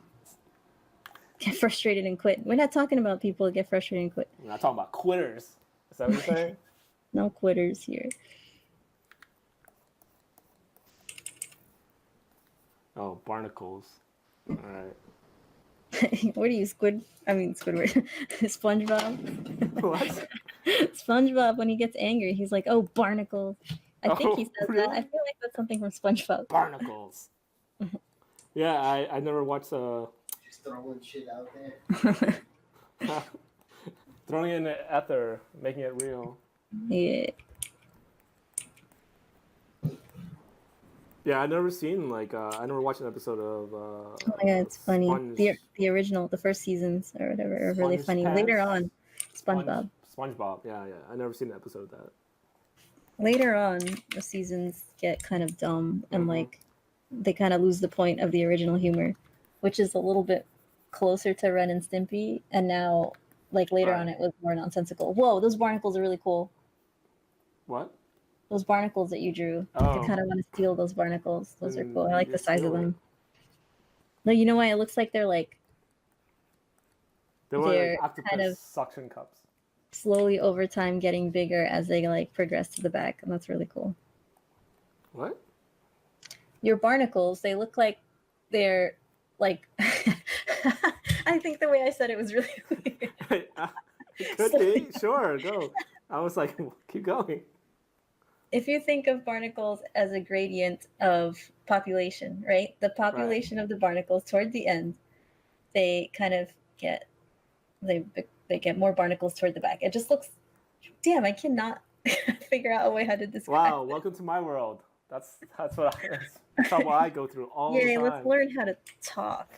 Get frustrated and quit. We're not talking about people that get frustrated and quit. We're not talking about quitters. Is that what you're saying? No quitters here. Oh, barnacles. All right. What are you, Squidward? SpongeBob? What? SpongeBob, when he gets angry, he's like, "Oh, barnacles." I think he Oh, says really? that. I feel like that's something from SpongeBob. Barnacles. Yeah, I never watched Just throwing shit out there. throwing it in the ether, making it real. Yeah. Yeah, I never seen I never watched an episode of. Oh my god, it's funny. The original, the first seasons or whatever, are really Sponge funny. Pants? Later on, SpongeBob. SpongeBob. Yeah, yeah. I never seen an episode of that. Later on, the seasons get kind of dumb and like they kind of lose the point of the original humor, which is a little bit closer to Ren and Stimpy. And now, like later on, it was more nonsensical. Whoa, those barnacles are really cool. What? Those barnacles that you drew. Oh. I kind of want to steal those barnacles. Those are Then cool. I like you the size of steal it. them. No, you know why? It looks like they're like They were They're like octopus kind of- suction cups. slowly over time getting bigger as they like progress to the back, and that's really cool. What? Your barnacles, they look like they're like I think the way I said it was really weird. It could be. Sure, go. I was like, keep going. If you think of barnacles as a gradient of population, right? The population of the barnacles toward the end, they kind of get they get more barnacles toward the back. It just looks damn, I cannot figure out a way how to describe Wow, welcome to my world. That's what I go through all the Yay, time. let's learn how to talk.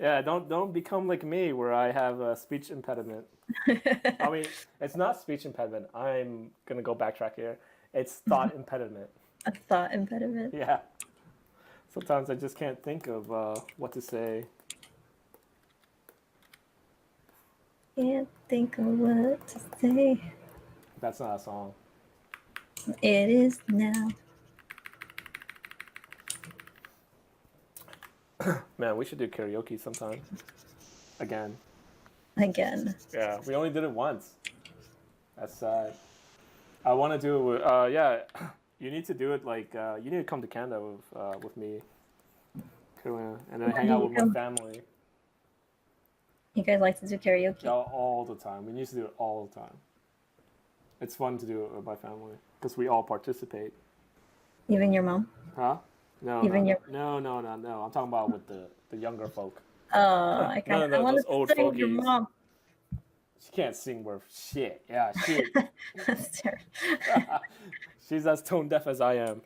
Yeah, don't become like me where I have a speech impediment. I mean, it's not speech impediment. I'm gonna go backtrack here. It's thought impediment. A thought impediment. Yeah. Sometimes I just can't think of what to say. Can't think of what to say. That's not a song. It is now. Man, we should do karaoke sometime. Again. Yeah, we only did it once. That's sad. I want to do it with, you need to do it you need to come to Canada with me. And then hang out with my family. You guys like to do karaoke? All the time. We need to do it all the time. It's fun to do it with my family because we all participate. Even your mom? Huh? No. I'm talking about with the younger folk. Oh, I kind of want those to old sing with your fogies. mom. She can't sing worth shit. Yeah, shit. That's terrible. She's as tone deaf as I am.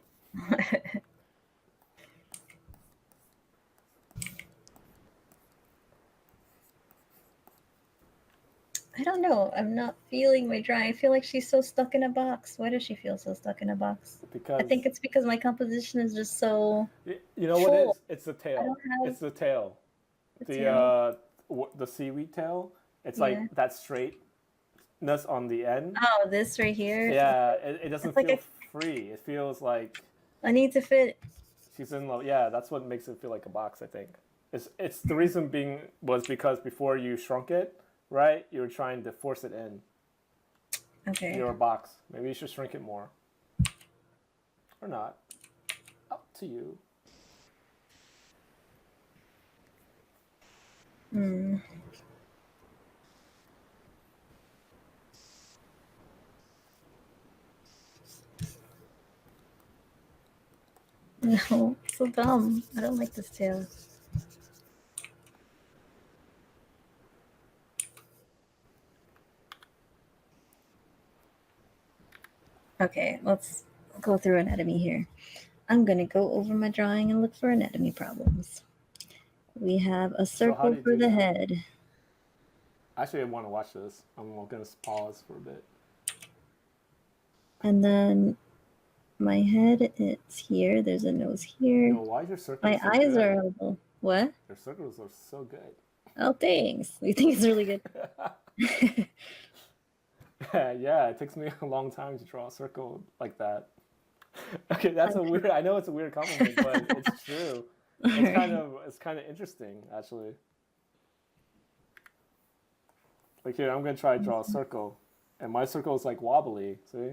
I don't know. I'm not feeling my drawing. I feel like she's so stuck in a box. Why does she feel so stuck in a box? Because I think it's because my composition is just so. you know what it full. is? It's the tail. don't have- It's the tail. the seaweed tail. It's Yeah. like that straightness on the end. Oh, this right here. Yeah, it doesn't It's like feel free. It feels like I need to fit. she's in love. Yeah, that's what makes it feel like a box, I think. It's the reason being was because before you shrunk it, right? You were trying to force it in Okay. your box. Maybe you should shrink it more. Or not. Up to you. Hmm. No, so dumb. I don't like this tail. Okay, let's go through anatomy here. I'm gonna go over my drawing and look for anatomy problems. We have a how circle do you for do the that? head. Actually, I want to watch this. I'm going to pause for a bit. And then my head, it's here. There's a nose here. Yo, why is your circle My so eyes good? are a little. What? Your circles are so good. Oh, thanks. You think it's really good? Yeah, it takes me a long time to draw a circle like that. Okay, that's a weird. I know it's a weird compliment, but it's true. It's kind of interesting, actually. Like here, I'm gonna try to draw a circle, and my circle is like wobbly. See,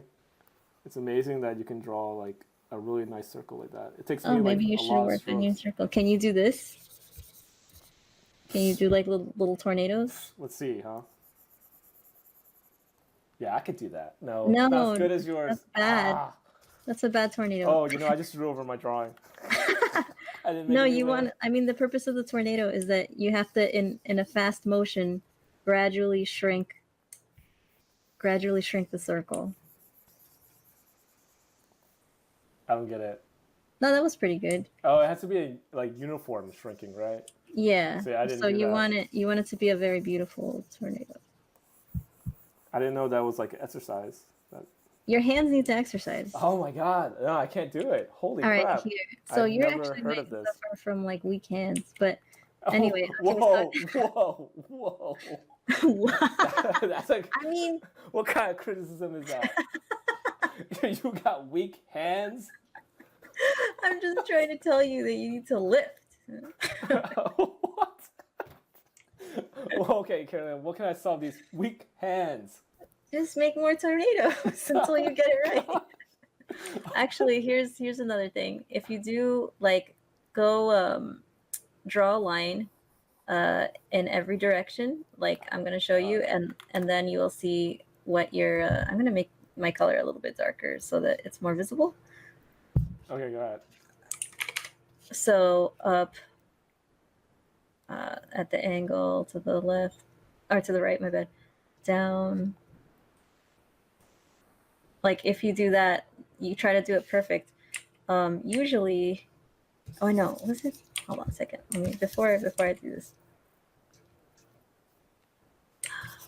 it's amazing that you can draw like a really nice circle like that. It takes me Oh, like maybe you a should lot of work on your strokes. circle. Can you do this? Can you do like little tornadoes? Let's see, huh? Yeah, I could do that. No, No, not as good as yours. that's bad. Ah. That's a bad tornado. Oh, I just drew over my drawing. I didn't make No, it you even- want. I mean, the purpose of the tornado is that you have to, in a fast motion, gradually shrink the circle. I don't get it. No, that was pretty good. Oh, it has to be like uniform shrinking, right? Yeah. See, I didn't So do you that. want it to be a very beautiful tornado. I didn't know that was like an exercise. Your hands need to exercise. Oh my god, no, I can't do it. Holy All right, crap! here. So I've you're never actually heard might of this. suffer from like weak hands, but Oh, anyway. whoa, Okay, whoa! Wow. That's like, I mean, what kind of criticism is that? You got weak hands. I'm just trying to tell you that you need to lift. What? Well, okay, Carolyn. What can I solve these weak hands? Just make more tornadoes until you get it right. Actually, here's another thing. If you do like go draw a line in every direction, like I'm gonna show you, and then you will see what your I'm gonna make my color a little bit darker so that it's more visible. Okay, go ahead. So up at the angle to the left or to the right, my bad, down. Like if you do that, you try to do it perfect. Usually, oh no, was it? Hold on a second. Let me before I do this.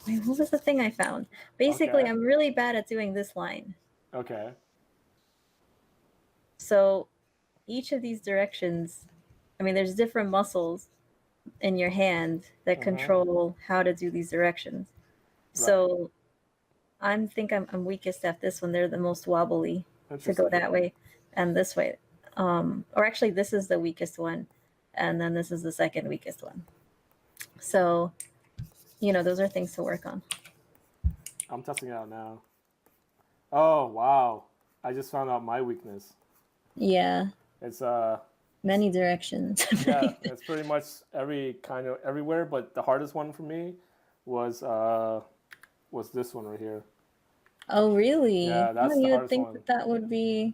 Wait, what was the thing I found? Basically, Okay. I'm really bad at doing this line. Okay. So each of these directions, I mean, there's different muscles in your hand that control how to do these directions. So I'm weakest at this one. They're the most wobbly to go that way and this way. Or actually, this is the weakest one, and then this is the second weakest one. So, those are things to work on. I'm testing it out now. Oh wow! I just found out my weakness. Yeah. It's many directions. Yeah, it's pretty much everywhere. But the hardest one for me was this one right here. Oh really? Yeah, that's the you would hardest think one. that would be.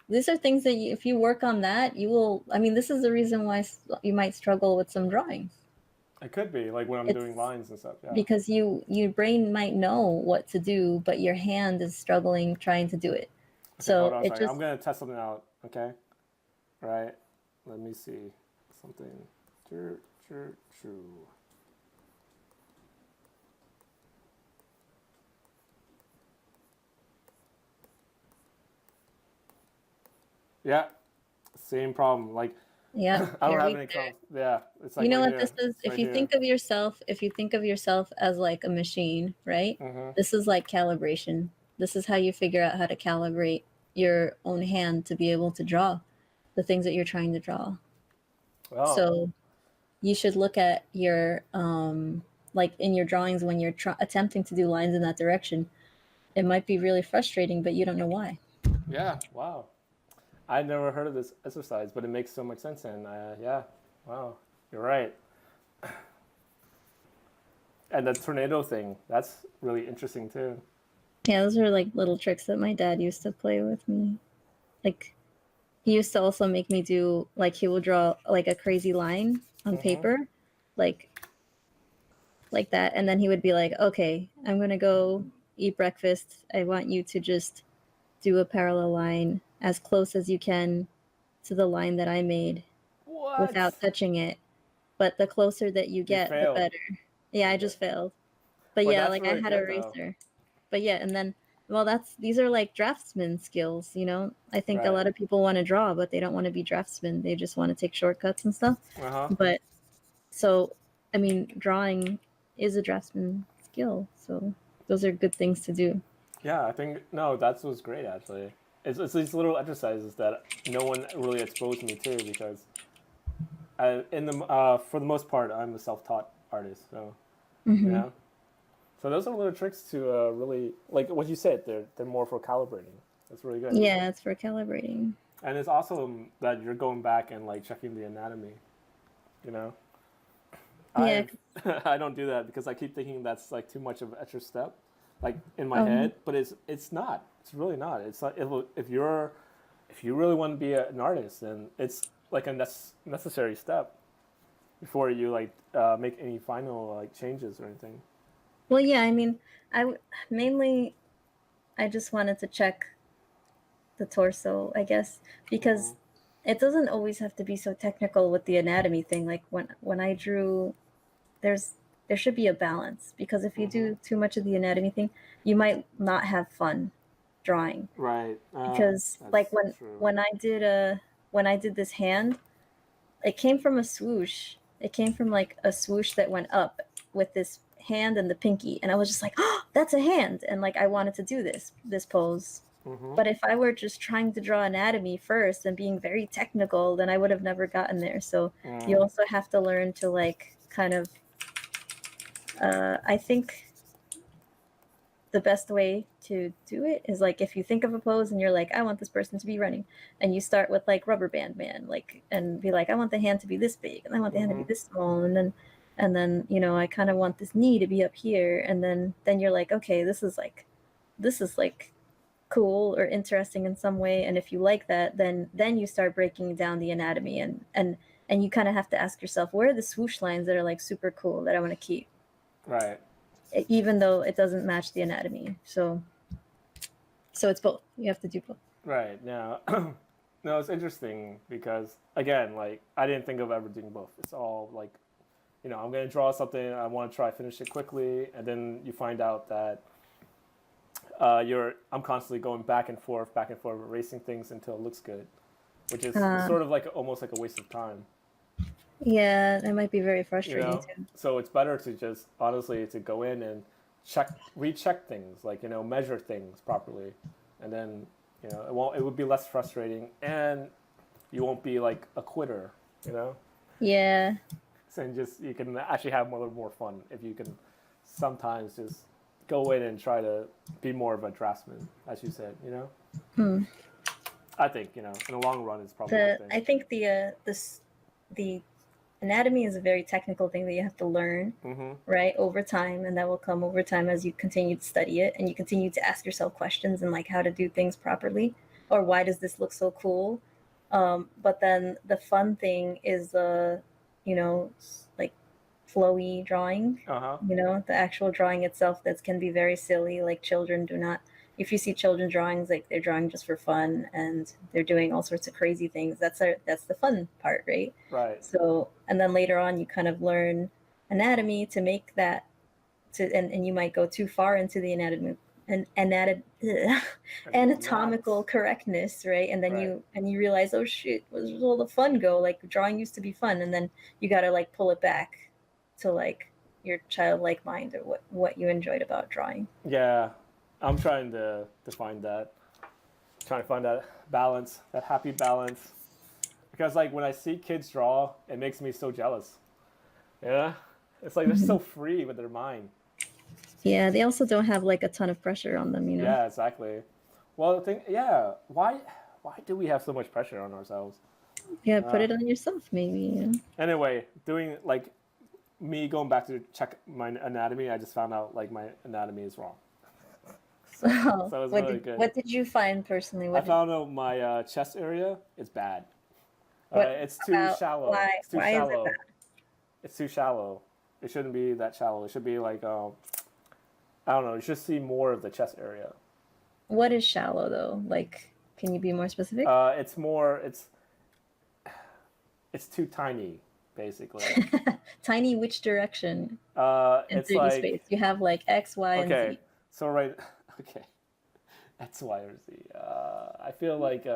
These are things that if you work on that, you will. I mean, this is the reason why you might struggle with some drawings. It could be like when I'm doing lines and stuff. Yeah. Because your brain might know what to do, but your hand is struggling trying to do it. Okay, So hold on a it second. just. I'm gonna test something out. Okay. All right. Let me see something. True. Yeah, same problem. Like Yeah, I don't you're have weak any there. Yeah, it's like You know right what here. this is? It's right here. If you think of yourself as like a machine, right? Mm-hmm. This is like calibration. This is how you figure out how to calibrate your own hand to be able to draw the things that you're trying to draw. Oh, So you should look at your like in your drawings when you're attempting to do lines in that direction. It might be really frustrating, but you don't know why. yeah. Wow. I never heard of this exercise, but it makes so much sense. And yeah, wow, you're right. And the tornado thing, that's really interesting too. Yeah, those are like little tricks that my dad used to play with me. Like he used to also make me do like he would draw like a crazy line on Mm-hmm. paper, like like that, and then he would be like, "Okay, I'm gonna go eat breakfast. I want you to just do a parallel line as close as you can to the line that I made What? without touching it. But the closer that you You get, the failed. better." Yeah, I Okay. just failed. But But yeah, that's like I really had a good though. eraser. But yeah, and then well, that's these are like draftsman skills, you know. I think a Right. lot of people want to draw, but they don't want to be draftsmen. They just want to take shortcuts and stuff. Uh huh. But so, I mean, drawing is a draftsman skill. So those are good things to do. Yeah, I think no, that was great actually. It's these little exercises that no one really exposed me to because for the most part I'm a self-taught artist, so you Hmm. know. So those are little tricks to really like what you said. They're more for calibrating. That's really good. Yeah, it's for calibrating. And it's awesome that you're going back and like checking the anatomy. You know, Yeah. I I don't do that because I keep thinking that's like too much of an extra step, like in my Um. head. But it's not. It's really not. It's not. If you really want to be an artist, then it's like a necessary step before you like make any final like changes or anything. Well, yeah. I mean, mainly I just wanted to check the torso, I guess, Mm-hmm. because it doesn't always have to be so technical with the anatomy thing. Like when I drew, there's there should be a balance because if you Mm-hmm. do too much of the anatomy thing, you might not have fun drawing. Right. Because like That's true. when I did this hand, it came from a swoosh. It came from like a swoosh that went up with this hand and the pinky, and I was just like, "Oh, that's a hand!" And like I wanted to do this pose. Mm-hmm. But if I were just trying to draw anatomy first and being very technical, then I would have never gotten there. So you Mm. also have to learn to like kind of. I think the best way to do it is like if you think of a pose and you're like, I want this person to be running, and you start with like rubber band man, like and be like, I want the hand to be this big, and I want the hand to Mm-hmm. be this small, and then you know I kind of want this knee to be up here, and then you're like, okay, this is like cool or interesting in some way, and if you like that, then you start breaking down the anatomy and you kind of have to ask yourself, where are the swoosh lines that are like super cool that I want to keep, Right. even though it doesn't match the anatomy. So it's both. You have to do both. Right. Now, no, it's interesting because again, like I didn't think of ever doing both. It's all like, I'm gonna draw something. I want to try finish it quickly, and then you find out that I'm constantly going back and forth, erasing things until it looks good, which is Uh, sort of like almost like a waste of time. yeah, it might be very You frustrating know, too. so it's better to just honestly to go in and recheck things, like measure things properly, and then it would be less frustrating, and you won't be like a quitter, you know. Yeah, So just you can actually have more fun if you can sometimes just go in and try to be more of a draftsman, as you said. hmm. I think in the long run, it's probably a good The thing. I think the anatomy is a very technical thing that you have to learn, Mm-hmm. right, over time, and that will come over time as you continue to study it and you continue to ask yourself questions and like how to do things properly, or why does this look so cool. But then the fun thing is you know, like flowy drawing, Uh huh. the actual drawing itself that can be very silly. Like children do not, if you see children drawings, like they're drawing just for fun and they're doing all sorts of crazy things. That's the fun part, right? Right. So, and then later on, you kind of learn anatomy to make that and you might go too far into the anatomical correctness, right? And then Right. you realize, oh shoot, where does all the fun go? Like drawing used to be fun, and then you got to like pull it back to like your childlike mind or what you enjoyed about drawing. Yeah, I'm trying to find that. Trying to find that balance, that happy balance. Because like when I see kids draw, it makes me so jealous. Yeah, it's like they're so free with their mind. Yeah, they also don't have like a ton of pressure on them, you know. Yeah, exactly. Well, the thing, yeah, why do we have so much pressure on ourselves? Yeah, put it on yourself, maybe. You know? Anyway, doing like me going back to check my anatomy, I just found out like my anatomy is wrong. So it's really good. What did you find personally? I found out my chest area is bad. It's too about shallow. why? It's too Why is it shallow. bad? It's too shallow. It shouldn't be that shallow. It should be like I don't know. You should see more of the chest area. What is shallow though? Like, can you be more specific? It's more. It's too tiny, basically. Tiny which direction? In It's 3D like space. You have like X, Y, and okay. Z. So right, okay, X, Y, or Z. I feel like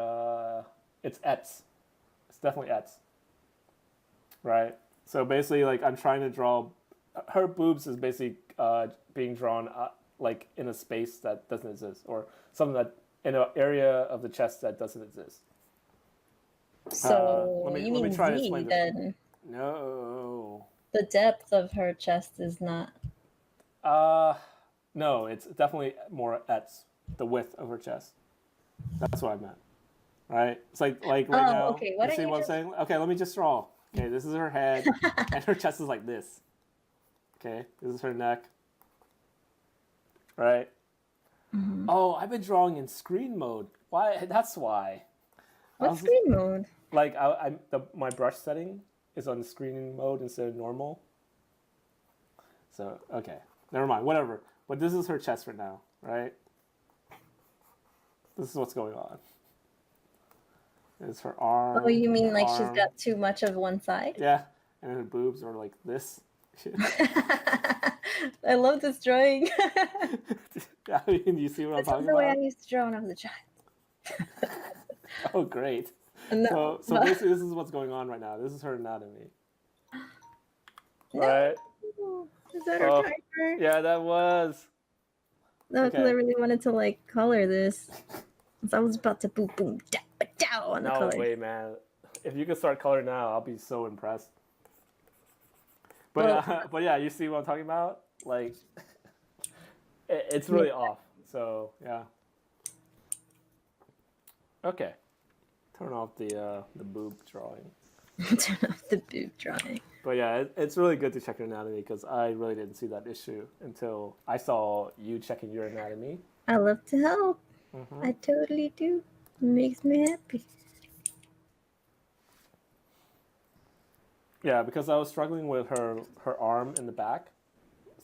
it's X. It's definitely X. Right. So basically, like I'm trying to draw. Her boobs is basically being drawn like in a space that doesn't exist, or something that in an area of the chest that doesn't exist. So let you me mean try to Z explain this. then? No. The depth of her chest is not. No, it's definitely more X, the width of her chest. That's what I meant. Right? It's like right now. Okay. Why You don't see you what just... I'm saying? Okay, let me just draw. Okay, this is her head, and her chest is like this. Okay, this is her neck. Right? Mm-hmm. Oh, I've been drawing in screen mode. Why? That's why. What screen mode? Like my brush setting is on screen mode instead of normal. So okay, never mind. Whatever. But this is her chest right now, right? This is what's going on. It's her arm. Oh, you mean like she's arm. got too much of one side? Yeah, and her boobs are like this. I love this drawing. I mean, you see what I'm This is talking the way I about? used to draw when I was a child. Oh, great. No. So basically, this is what's going on right now. This is her anatomy. No. Right? Is that her timer? Yeah, that was. No, because Okay. I really wanted to like color this. So I was about to boom boom da dow on the No color. way, man. If you could start color now, I'll be so impressed. But but yeah, you see what I'm talking about? Like, it's really off. So yeah. Okay. Turn off the boob drawing. Turn off the boob drawing. But yeah, it's really good to check your anatomy because I really didn't see that issue until I saw you checking your anatomy. I love to help. Mm-hmm. I totally do. It makes me happy. Yeah, because I was struggling with her arm in the back,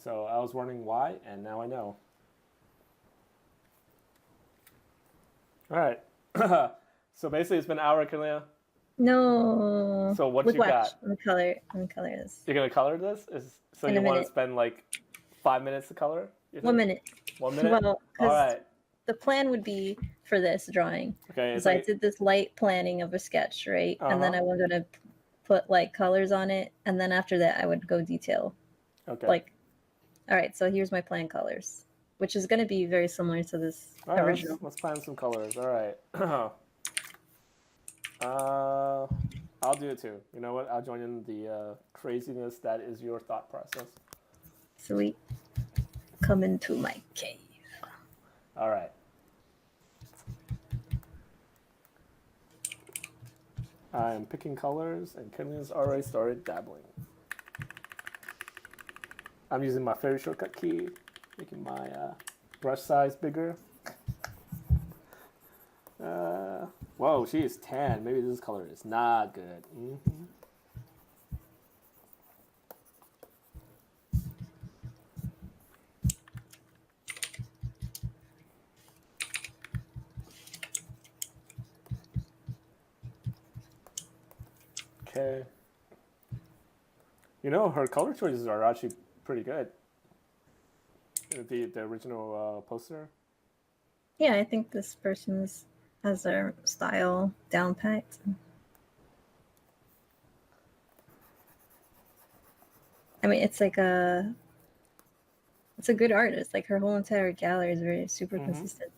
so I was wondering why, and now I know. All right. So basically, it's been an hour, Kalia. No. So what Look, you watch. got? Let me color this. You're gonna color this? So In you a want to minute. spend like 5 minutes to color? 1 minute. 1 minute. Well, All because right. the plan would be for this drawing. Okay. Because I did this light planning of a sketch, right? And then I was gonna put like colors on it, and then after that I would go detail. Okay. Like, all right. So here's my plan colors, which is gonna be very similar to this original. Let's plan some colors. All right. I'll do it too. You know what? I'll join in the craziness that is your thought process. Sweet. Come into my cave. All right. I am picking colors, and Kenley's already started dabbling. I'm using my favorite shortcut key, making my brush size bigger. Whoa, she is tan. Maybe this color is not good. Mm-hmm. Okay. You know, her color choices are actually pretty good. The original poster. Yeah, I think this person has their style down packed. I mean, it's like it's a good artist. Like her whole entire gallery is very super consistent.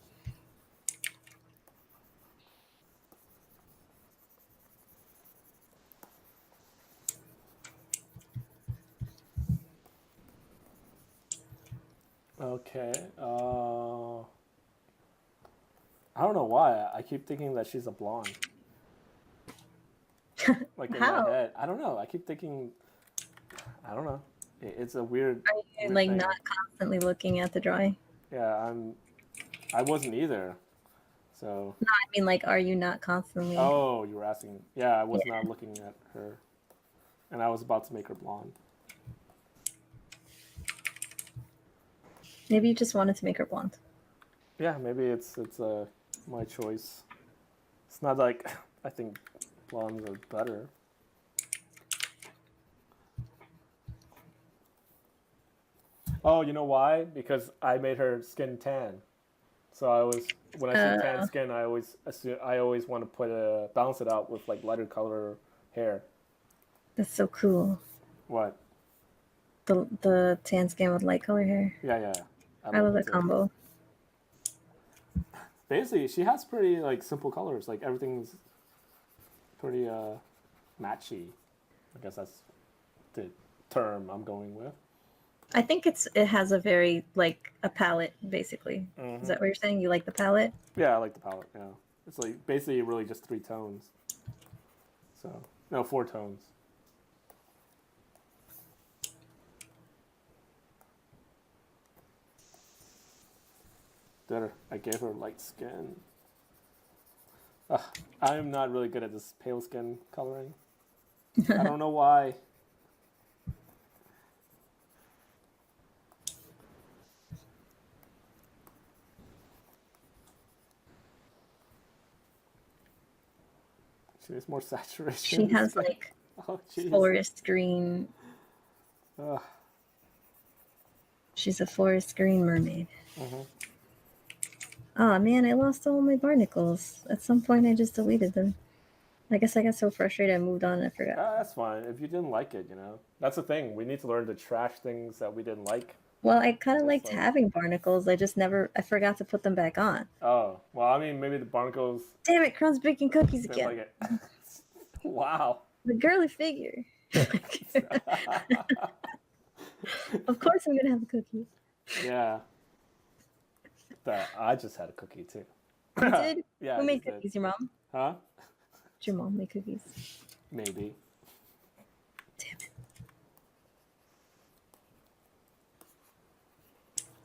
Okay. I don't know why. I keep thinking that she's a blonde. Like in How? my head. I don't know. I keep thinking. I don't know. It's a weird. Are you weird like thing. not constantly looking at the drawing? Yeah, I wasn't either. So. No, I mean like, are you not constantly? Oh, you were asking. Yeah, I was not looking at her, and I was about to make her blonde. Maybe you just wanted to make her blonde. Yeah, maybe it's my choice. It's not like I think blondes are better. Oh, you know why? Because I made her skin tan. So when I see tan skin, I always want to balance it out with like lighter color hair. That's so cool. What? The tan skin with light color hair. Yeah. I love that combo. Basically, she has pretty like simple colors. Like everything's pretty matchy. I guess that's the term I'm going with. I think it has a very like a palette basically. Is that what you're saying? You like the palette? Yeah, I like the palette. Yeah, it's like basically really just 3 tones. So no, 4 tones. There, I gave her light skin. I'm not really good at this pale skin coloring. I don't know why. She needs more saturation. She has like forest green. She's a forest green mermaid. Oh man, I lost all my barnacles. At some point, I just deleted them. I guess I got so frustrated I moved on and I forgot. That's fine. If you didn't like it, That's the thing. We need to learn to trash things that we didn't like. Well, I kind of liked having barnacles. I forgot to put them back on. Oh, well, I mean, maybe the barnacles... Damn it, Crumb's baking cookies again. Like it. Wow. The girly figure. Of course I'm going to have a cookie. Yeah. I just had a cookie, too. You did? Yeah. Who made cookies? Your mom? Huh? Did your mom make cookies? Maybe. Damn it.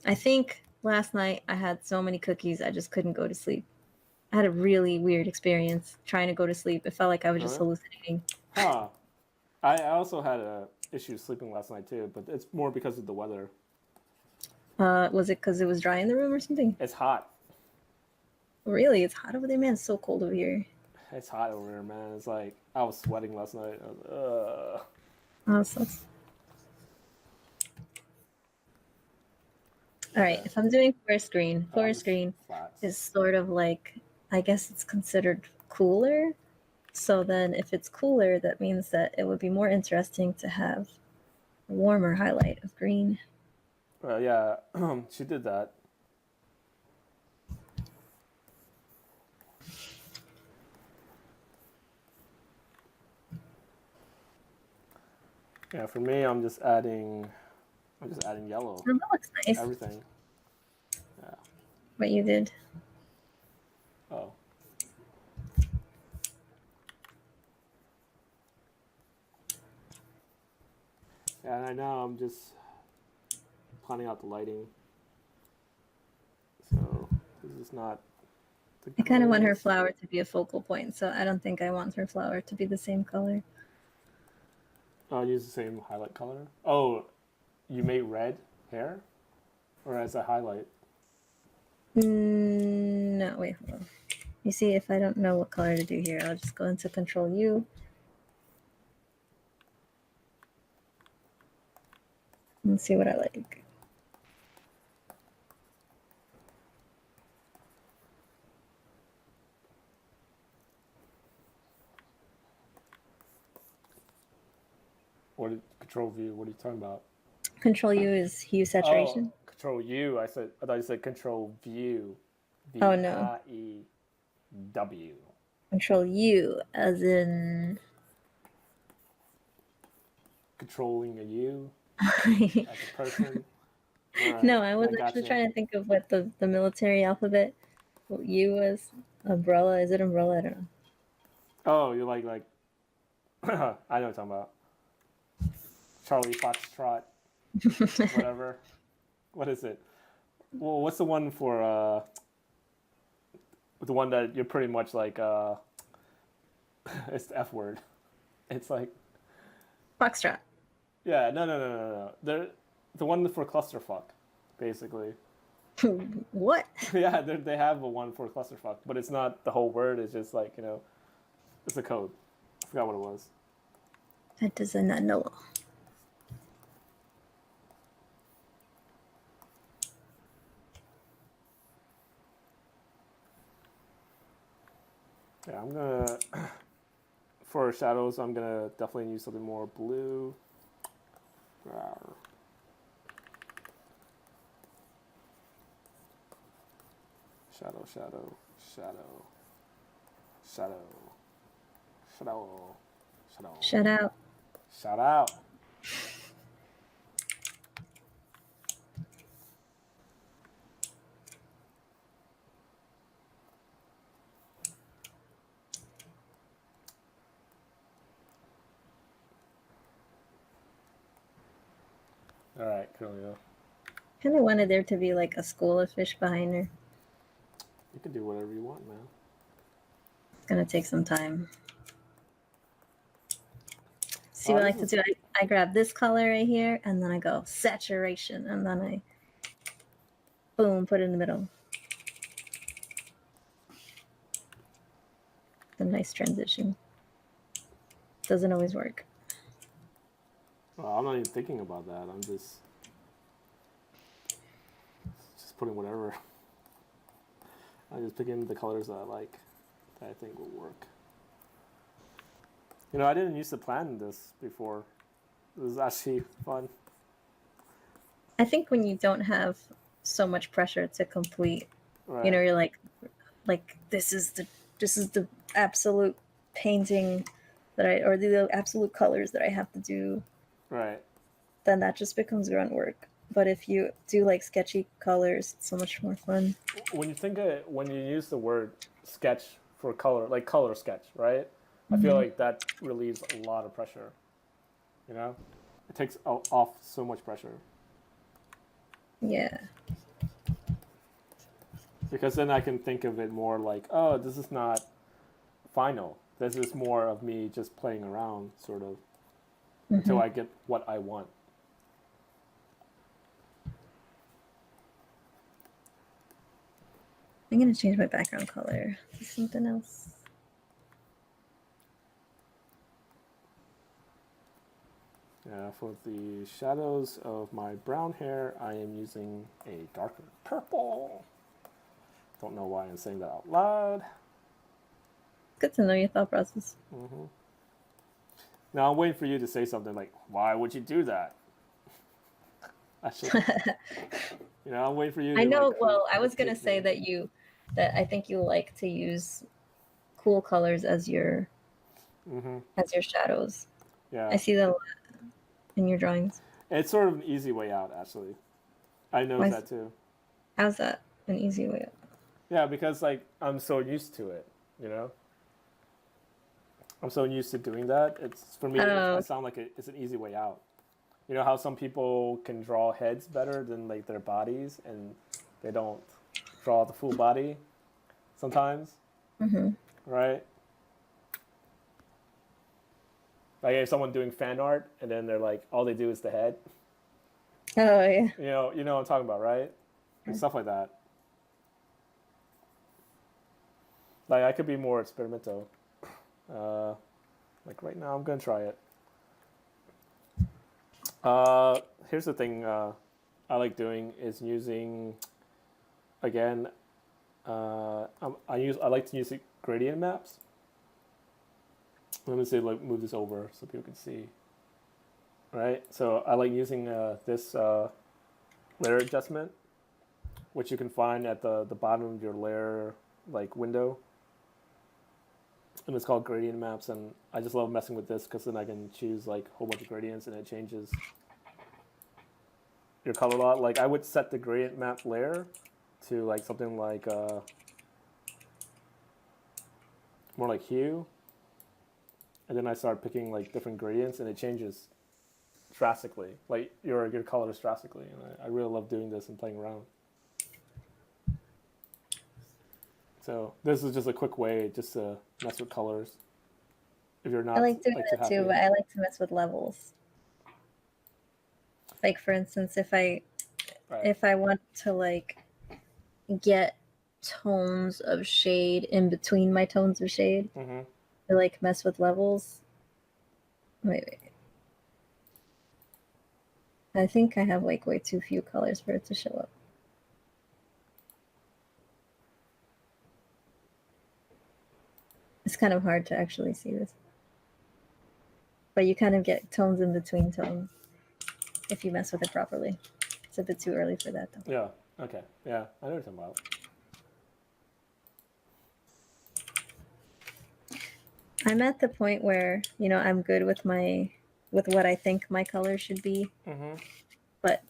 I think last night I had so many cookies I just couldn't go to sleep. I had a really weird experience trying to go to sleep. It felt like I was just hallucinating. Huh. I also had a issue sleeping last night too, but it's more because of the weather. Was it because it was dry in the room or something? It's hot. Really? It's hot over there, man. It's so cold over here. It's hot over here, man. It's like I was sweating last night. Oh, sucks. All right, if I'm doing forest green is sort of like, I guess it's considered cooler. So then if it's cooler, that means that it would be more interesting to have a warmer highlight of green. Yeah, she did that. Yeah, for me, I'm just adding yellow. Oh, that looks nice. Everything. Yeah. What you did. Oh. Yeah, and I know I'm just planning out the lighting. So this is not. I kind of want her flower to be a focal point, so I don't think I want her flower to be the same color. I'll use the same highlight color. Oh, you made red hair? Or as a highlight? No, wait, hold on. You see, if I don't know what color to do here, I'll just go into Control U. And see what I like. Control view? What are you talking about? Control U is hue saturation. Oh, Control U. I thought you said Control View. Oh, no. VIEW. Control U, as in. Controlling a U as a person. Right, No, I was actually gotcha. trying to think of what the military alphabet U was. Umbrella. Is it umbrella? I don't Oh, you're like I know what you're talking about. Charlie Foxtrot, know. whatever. What is it? Well, what's the one for the one that you're pretty much like it's the F word. It's like Foxtrot. yeah, no. They're the one for clusterfuck, basically. What? Yeah, they have a one for clusterfuck, but it's not the whole word. It's just like it's a code. I forgot what it was. That does I not know. Yeah, I'm gonna for shadows. I'm gonna definitely use something more blue. Rawr. Shadow, shadow, shadow, shadow, shadow, shadow. Shut out. Shout out. All right, Coolio. Kind of wanted there to be like a school of fish behind her. You can do whatever you want, man. It's gonna take some time. See what I like to do? I grab this color right here, and then I go saturation, and then I boom, put it in the middle. It's a nice transition. Doesn't always work. Well, I'm not even thinking about that. I'm just putting whatever. I'm just picking the colors that I like, that I think will work. I didn't used to plan this before. This is actually fun. I think when you don't have so much pressure to complete, Right. you're like this is the absolute painting that or the absolute colors that I have to do. Right. Then that just becomes grunt work. But if you do like sketchy colors, it's so much more fun. When you use the word sketch for color, like color sketch, right? I feel like that relieves a lot of pressure. It takes off so much pressure. Yeah. Because then I can think of it more like, oh, this is not final. This is more of me just playing around, sort of, until I get what I want. I'm gonna change my background color to something else. Yeah, for the shadows of my brown hair, I am using a darker purple. Don't know why I'm saying that out loud. Good to know your thought process. Mm-hmm. Now I'm waiting for you to say something like, "Why would you do that?" Actually, I'm waiting for you. I know. Like, well, I was gonna say that I think you like to use cool colors as your shadows. Yeah, I see that a lot in your drawings. it's sort of an easy way out. Actually, I noticed that too. How's that an easy way out? Yeah, because like I'm so used to it. I'm so used to doing that. It's for me. I sound like it's an easy way out. You know how some people can draw heads better than like their bodies, and they don't draw the full body sometimes, right? Like if someone doing fan art, and then they're like, all they do is the head. Oh yeah. You know what I'm talking about, right? Like stuff like that. Like I could be more experimental. Like right now, I'm gonna try it. Here's the thing I like doing is using, again, I like to use gradient maps. Let me see, like move this over so people can see. right? So I like using this layer adjustment, which you can find at the bottom of your layer like window. And it's called gradient maps, and I just love messing with this because then I can choose like a whole bunch of gradients and it changes your color a lot. Like I would set the gradient map layer to like something like more like hue, and then I start picking like different gradients and it changes drastically, like your colors drastically. And I really love doing this and playing around. So this is just a quick way just to mess with colors if you're not I like doing like too that happy. too, but I like to mess with levels. Like for instance, if I want to like get tones of shade in between my tones of shade, I like mess with levels. Wait. I think I have like way too few colors for it to show up. It's kind of hard to actually see this. But you kind of get tones in between tones if you mess with it properly. It's a bit too early for that though. Yeah. Okay. Yeah. I know what you're talking about. I'm at the point where, you know, I'm good with what I think my color should be. But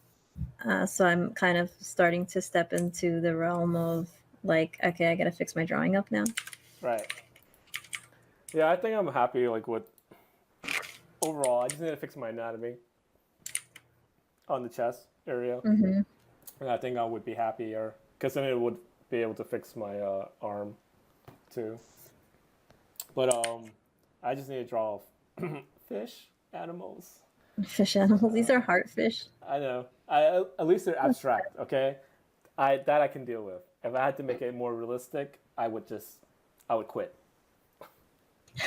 so I'm kind of starting to step into the realm of like, okay, I gotta fix my drawing up now. Right. Yeah, I think I'm happy like with overall. I just need to fix my anatomy on the chest area, and I think I would be happier because then it would be able to fix my arm too. But I just need to draw fish animals. Fish animals. These are heart fish. I know. At least they're abstract. Okay, I can deal with. If I had to make it more realistic, I would quit.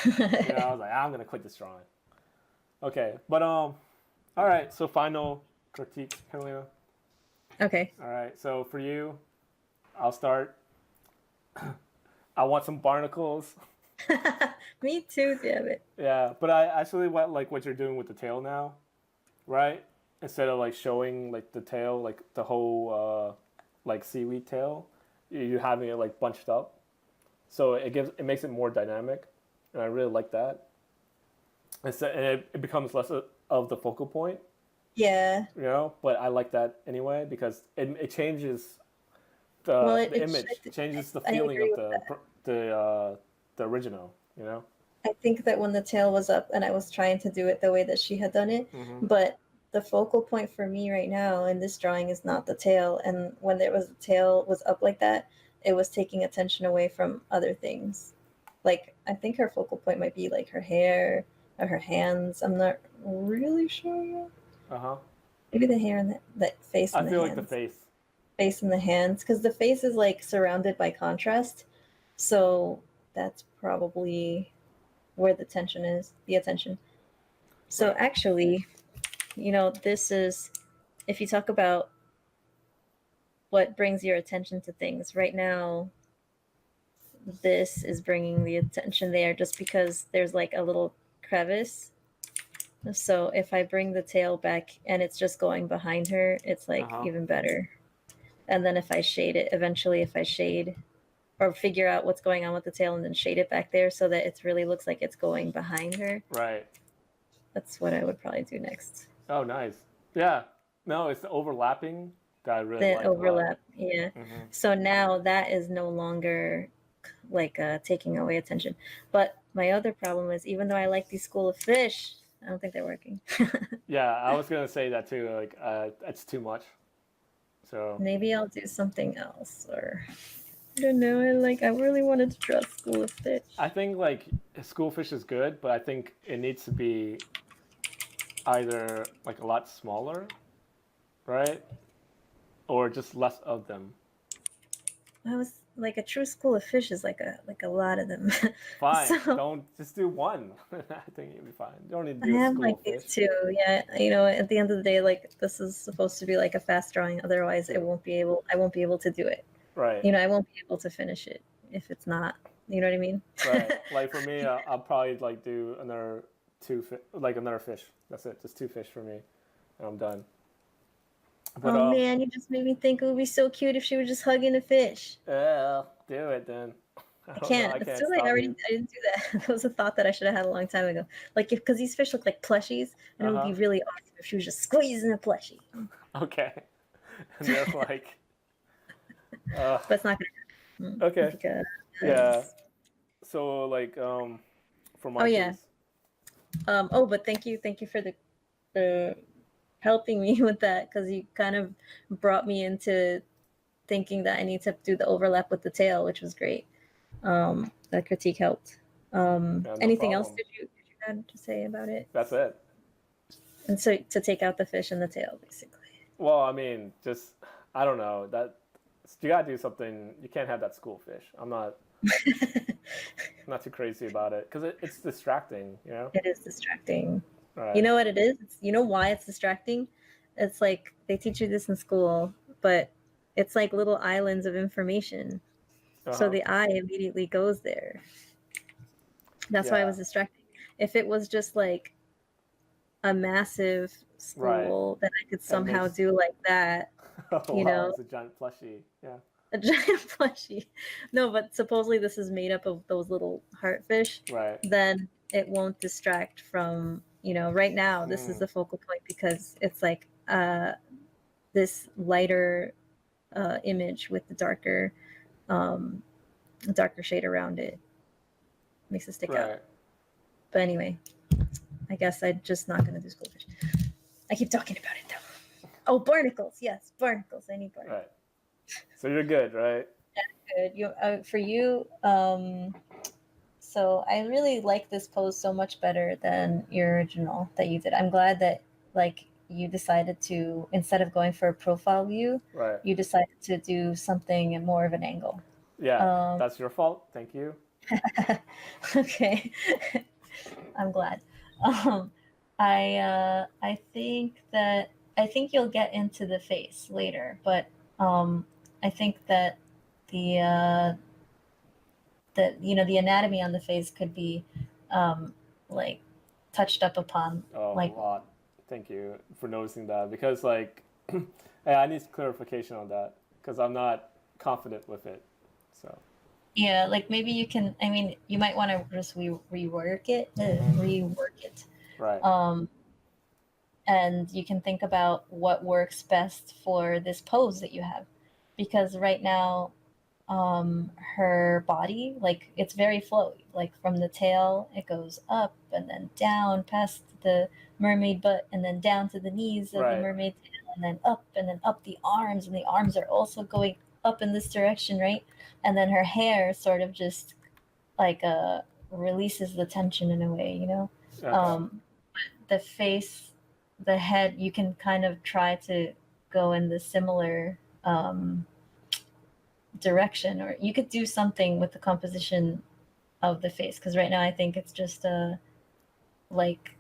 You know, I was like, I'm gonna quit this drawing. Okay, but all right. So final critique, Helena. Okay. All right. So for you, I'll start. I want some barnacles. Me too, damn it. Yeah, but I actually like what you're doing with the tail now, right? Instead of like showing like the tail, like the whole like seaweed tail, you're having it like bunched up, so it makes it more dynamic, and I really like that. And it becomes less of the focal point. Yeah. You know, but I like that anyway because it changes the image, changes the feeling of the original. You know. I think that when the tail was up and I was trying to do it the way that she had done it, but the focal point for me right now in this drawing is not the tail. And when there was the tail was up like that, it was taking attention away from other things. Like I think her focal point might be like her hair or her hands. I'm not really sure yet. Maybe the hair and that face. I feel like the face and the hands, because the face is like surrounded by contrast, so that's probably where the attention. So actually, you know, this is, if you talk about what brings your attention to things right now, this is bringing the attention there just because there's like a little crevice. So if I bring the tail back and it's just going behind her, it's like even better. And then if I shade it, eventually if I shade or figure out what's going on with the tail and then shade it back there so that it really looks like it's going behind her. Right. That's what I would probably do next. Oh, nice. Yeah. No, it's the overlapping that I really like. The overlap, yeah. So now that is no longer like taking away attention. But my other problem is, even though I like these school of fish, I don't think they're working. Yeah, I was gonna say that too. Like, it's too much. So maybe I'll do something else, or I don't know. I really wanted to draw school of fish. I think like school fish is good, but I think it needs to be either like a lot smaller, right, or just less of them. I was like, a true school of fish is like a lot of them. Fine, so, don't just do one. I think you'll be fine. You don't need to do I have school like fish. these two. Yeah, you know, at the end of the day, like this is supposed to be like a fast drawing. Otherwise, I won't be able to do it. Right. You know, I won't be able to finish it if it's not. You know what I mean? Right. Like for me, I'll probably like do another like another fish. That's it. Just 2 fish for me, and I'm done. But Oh man, you just made me think it would be so cute if she was just hugging a fish. do it then. I don't know. can't. I It's can't too late. stop you. I didn't do that. That was a thought that I should have had a long time ago. Like, because these fish look like plushies, and it would be really awesome if she was just squeezing a plushie. Okay. And they're like, But it's not gonna happen. okay, Because... yeah. So like, for Oh yeah. monkeys. Oh, but thank you for the helping me with that, because you kind of brought me into thinking that I need to do the overlap with the tail, which was great. That critique helped. Yeah, no Anything else problem. did you have to say about it? That's it. And so to take out the fish and the tail, basically. Well, I mean, just I don't know that you gotta do something. You can't have that school fish. I'm not too crazy about it because it's distracting. You know. It is distracting. Right. You know what it is? You know why it's distracting? It's like they teach you this in school, but it's like little islands of information. So the eye immediately goes there. That's why it was distracting. If it was just like a massive school that I could somehow do like that, Oh, you wow, know, it's a giant plushie. Yeah. a giant plushie. No, but supposedly this is made up of those little heartfish. Right. Then it won't distract from, right now this is the focal point because it's like this lighter image with the darker shade around it makes it stick out. But anyway, I guess I'm just not gonna do schoolfish. I keep talking about it though. Oh, barnacles. Yes, barnacles. I need barnacles. Right. So you're good, right? Yeah, good. For you, so I really like this pose so much better than your original that you did. I'm glad that like you decided to, instead of going for a profile view, Right. you decided to do something at more of an angle. Yeah, that's your fault. Thank you. Okay. I'm glad. I think you'll get into the face later, but I think that the the anatomy on the face could be like touched up upon. Oh, like a lot. Thank you for noticing that because like, hey, I need clarification on that because I'm not confident with it. So. Yeah, like maybe you can. I mean, you might want to just rework it. Right. And you can think about what works best for this pose that you have, because right now, her body, like it's very flowy. Like from the tail, it goes up and then down past the mermaid butt, and then down to the knees of the mermaid tail, and then up the arms, and the arms are also going up in this direction, right? And then her hair sort of just like releases the tension in a way, Okay. The face, the head, you can kind of try to go in the similar direction, or you could do something with the composition of the face, because right now I think it's just like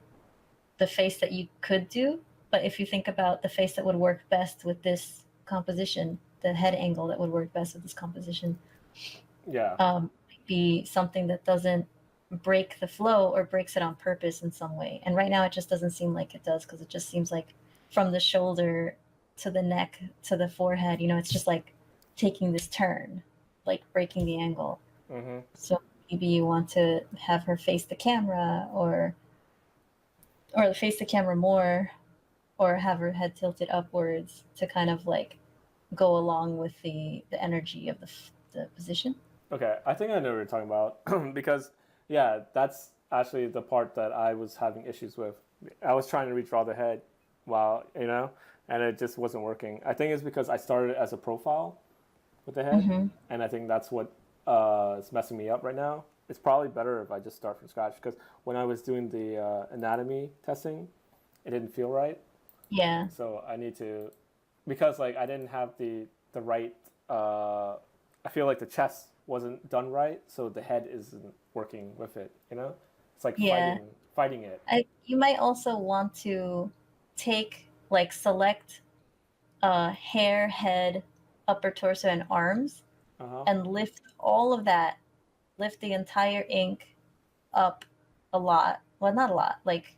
the face that you could do. But if you think about the face that would work best with this composition, the head angle that would work best with this composition, be something that doesn't break the flow or breaks it on purpose in some way. And right now it just doesn't seem like it does, because it just seems like from the shoulder to the neck to the forehead, it's just like taking this turn, like breaking the angle. Mm-hmm. So maybe you want to have her face the camera, or face the camera more, or have her head tilted upwards to kind of like go along with the energy of the position. Okay, I think I know what you're talking about because yeah, that's actually the part that I was having issues with. I was trying to redraw the head while, and it just wasn't working. I think it's because I started as a profile with the head, and I think that's what is messing me up right now. It's probably better if I just start from scratch, because when I was doing the anatomy testing, it didn't feel right. Yeah. So I need to, because like I didn't have the right. I feel like the chest wasn't done right, so the head isn't working with it. It's like fighting it. You might also want to select hair, head, upper torso, and arms, and lift all of that, lift the entire ink up a lot, well, not a lot, like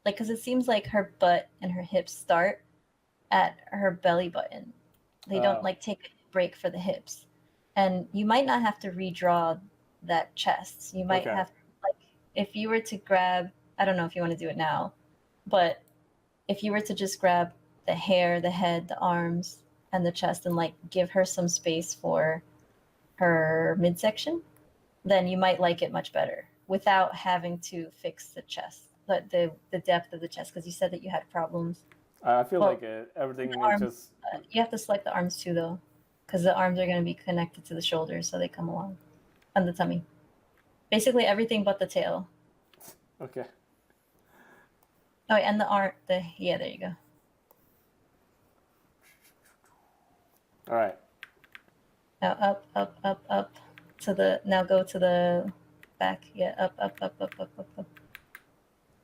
because it seems like her butt and her hips start at her belly button. They don't Oh, like take a break for the hips. And you might not have to redraw that chest. You might okay. have, like, if you were to grab, I don't know if you want to do it now, but if you were to just grab the hair, the head, the arms, and the chest and like give her some space for her midsection, then you might like it much better without having to fix the chest, the depth of the chest, because you said that you had problems. I feel Well, like the everything is arms, just you have to select the arms too, though, because the arms are going to be connected to the shoulders, so they come along, and the tummy. Basically everything but the tail. okay. Oh, and the arm. The yeah, there you go. All right. Now up to the. Now go to the back. Yeah, up.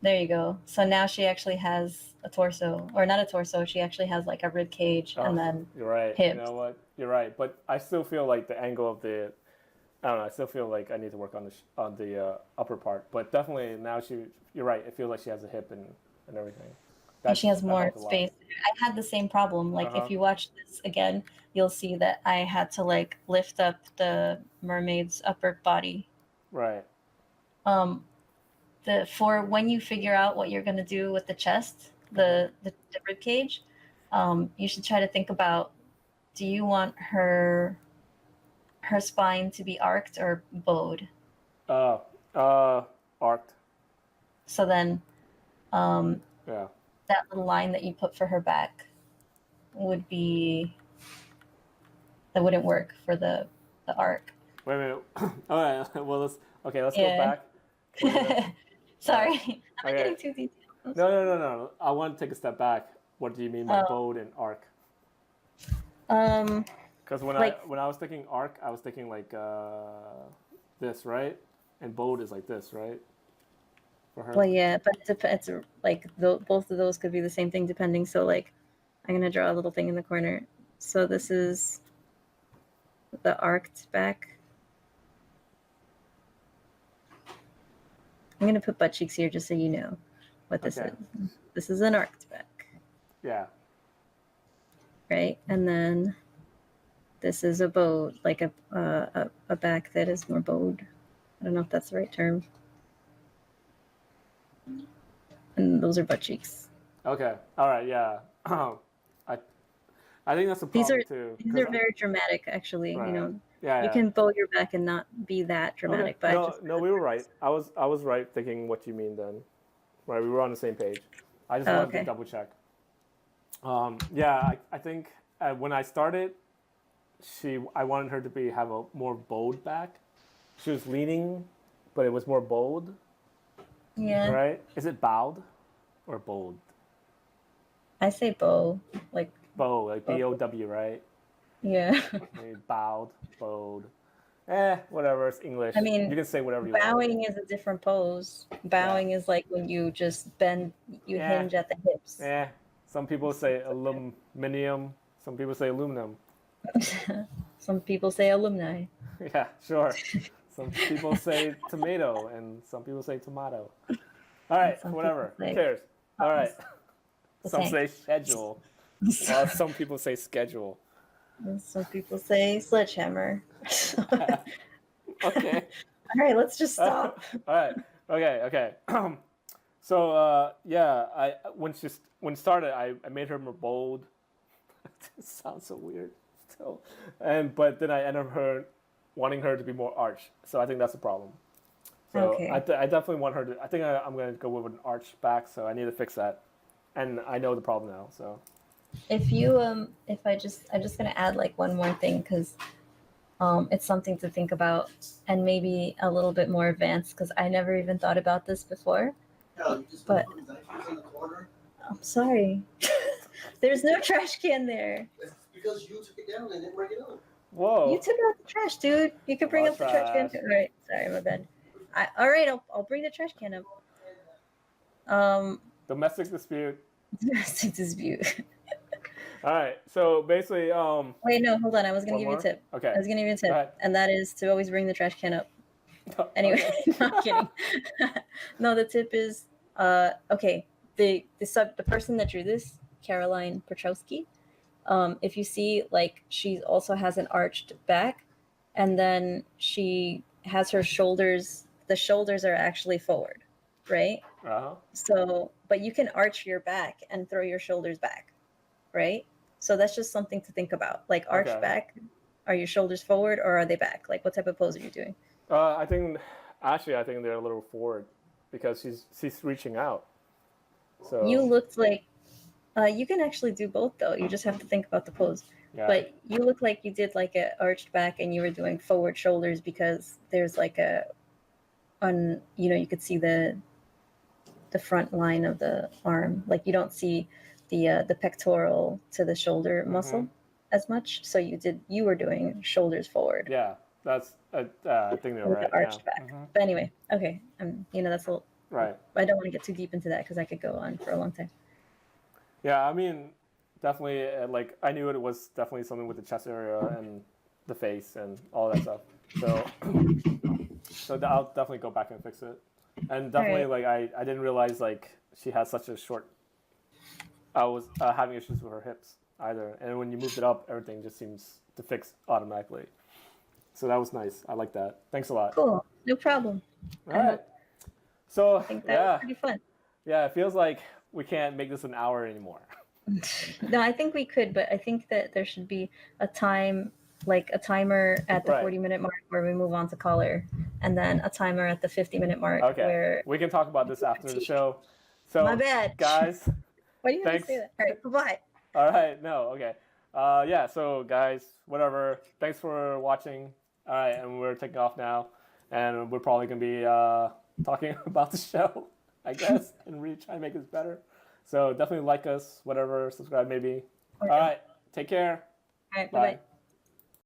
There you go. So now she actually has a torso, or not a torso. She actually has like a rib cage Oh, and then you're right. You hips. know what? You're right. But I still feel like the angle of the I don't know. I still feel like I need to work on the upper part. But definitely now you're right. It feels like she has a hip and everything. And she has That more helped a lot. space. I had the same problem. Uh Like huh. if you watch this again, you'll see that I had to like lift up the mermaid's upper body. Right. Um, the for when you figure out what you're gonna do with the chest, Uh-huh. the rib cage, you should try to think about: do you want her spine to be arched or bowed? Uh. Uh. Arced. So then, um, Yeah. that little line that you put for her back would be that wouldn't work for the arc. Wait a minute. All right. Well, okay. Let's go Yeah. back. All right. Sorry, am I Okay. getting too detailed? I'm No, no, sorry. no, no. I want to take a step back. What do you mean by Oh, bowed and arc? um, Because like, when I was thinking arc, I was thinking like this, right? And bowed is like this, right? For her. well, yeah, but it depends. Like, both of those could be the same thing depending. So, like, I'm gonna draw a little thing in the corner. So this is the arced back. I'm gonna put butt cheeks here just so you know what this Okay. is. This is an arced back, Yeah. right? And then this is a bowed, like a back that is more bowed. I don't know if that's the right term. And those are butt cheeks. Okay. All right. Yeah. I I think that's a These are problem too. these are very dramatic, actually. You Right. know, Yeah. you Yeah. can bow your back and not be that Okay. dramatic. But I No. just No. We were right. I was right thinking what you mean then. Right. We were on the same page. I just oh, wanted to okay. double check. Yeah. I think when I started, I wanted her to have a more bold back. She was leaning, but it was more bold. Yeah, Right? Is it bowed or bold? I say bow, like Bow, like bow. BOW, right? Yeah. Maybe bowed, bowed. Whatever. It's English. I You mean, can say whatever you want. bowing is a different pose. Yeah. Bowing is like when you just bend, you Yeah. hinge at the hips. Eh. Some people say aluminium. Some people say aluminum. Some people say alumni. Yeah, sure. Some people say tomato, and some people say tomato. All And right, some people whatever. Who say cares? All right. the Some tank. say schedule. Well, some people say schedule. And some people say sledgehammer. Okay. All right, let's just All stop. right. Okay. So yeah, when it started, I made her more bold. It sounds so weird still, but then I ended up wanting her to be more arch. So I think that's a problem. So Okay. I definitely want her to. I think I'm gonna go with an arch back. So I need to fix that, and I know the problem now. So If you if I'm just gonna add like one more thing because it's something to think about and maybe a little bit more advanced because I never even thought about this before. Hell, you just But put those diapers in the corner. I'm sorry. There's no trash can there. It's because you took it down and didn't bring it up. whoa, You took out the trash, dude. You could bring about up the trash can. trash. All right, sorry, my bad. All right, I'll bring the trash can up. Um, Domestic dispute. domestic dispute. All right. So basically, Wait, no, hold on. I was gonna one give you a more. tip. Okay. I was gonna give you a Go tip, ahead. and that is to always bring the trash can up. Anyway, not kidding. No, the tip is okay. The person that drew this, Caroline Petrowski. If you see, like, she also has an arched back, and then she has her shoulders. The shoulders are actually forward, right? Uh-huh. So, but you can arch your back and throw your shoulders back, right? So that's just something to think about. Like, arched Okay. back, are your shoulders forward or are they back? Like, what type of pose are you doing? I think they're a little forward because she's reaching out. So You looked like you can actually do both though. You just have to think about the pose. yeah. But you look like you did like a arched back and you were doing forward shoulders because there's like you could see the front line of the arm. Like you don't see the pectoral to the shoulder muscle as much. So you were doing shoulders forward. Yeah, that's I think they're With right. the arched Yeah. back. But anyway, okay. That's a little, Right. I don't want to get too deep into that because I could go on for a long time. Yeah, I mean, definitely. Like, I knew it was definitely something with the chest area and the face and all that stuff. So, I'll definitely go back and fix it. And definitely, like, I didn't realize like she had such a short. I was having issues with her hips either, and when you moved it up, everything just seems to fix automatically. So that was nice. I like that. Thanks a lot. Cool. No problem. All right. So I think that was pretty fun. Yeah, it feels like we can't make this an hour anymore. No, I think we could, but I think that there should be a time, like a timer at the 40-minute mark where we move on to color, and then a timer at the 50-minute mark. Okay. Where we can talk about this after the show. So, my bad, guys. Why do you have to say that? All right, bye-bye. All right, no, okay. Yeah, so guys, whatever. Thanks for watching. All right, and we're taking off now, and we're probably gonna be talking about the show, I guess, and really try to make this better. So definitely like us, whatever, subscribe maybe. All right, take care. All right, bye-bye.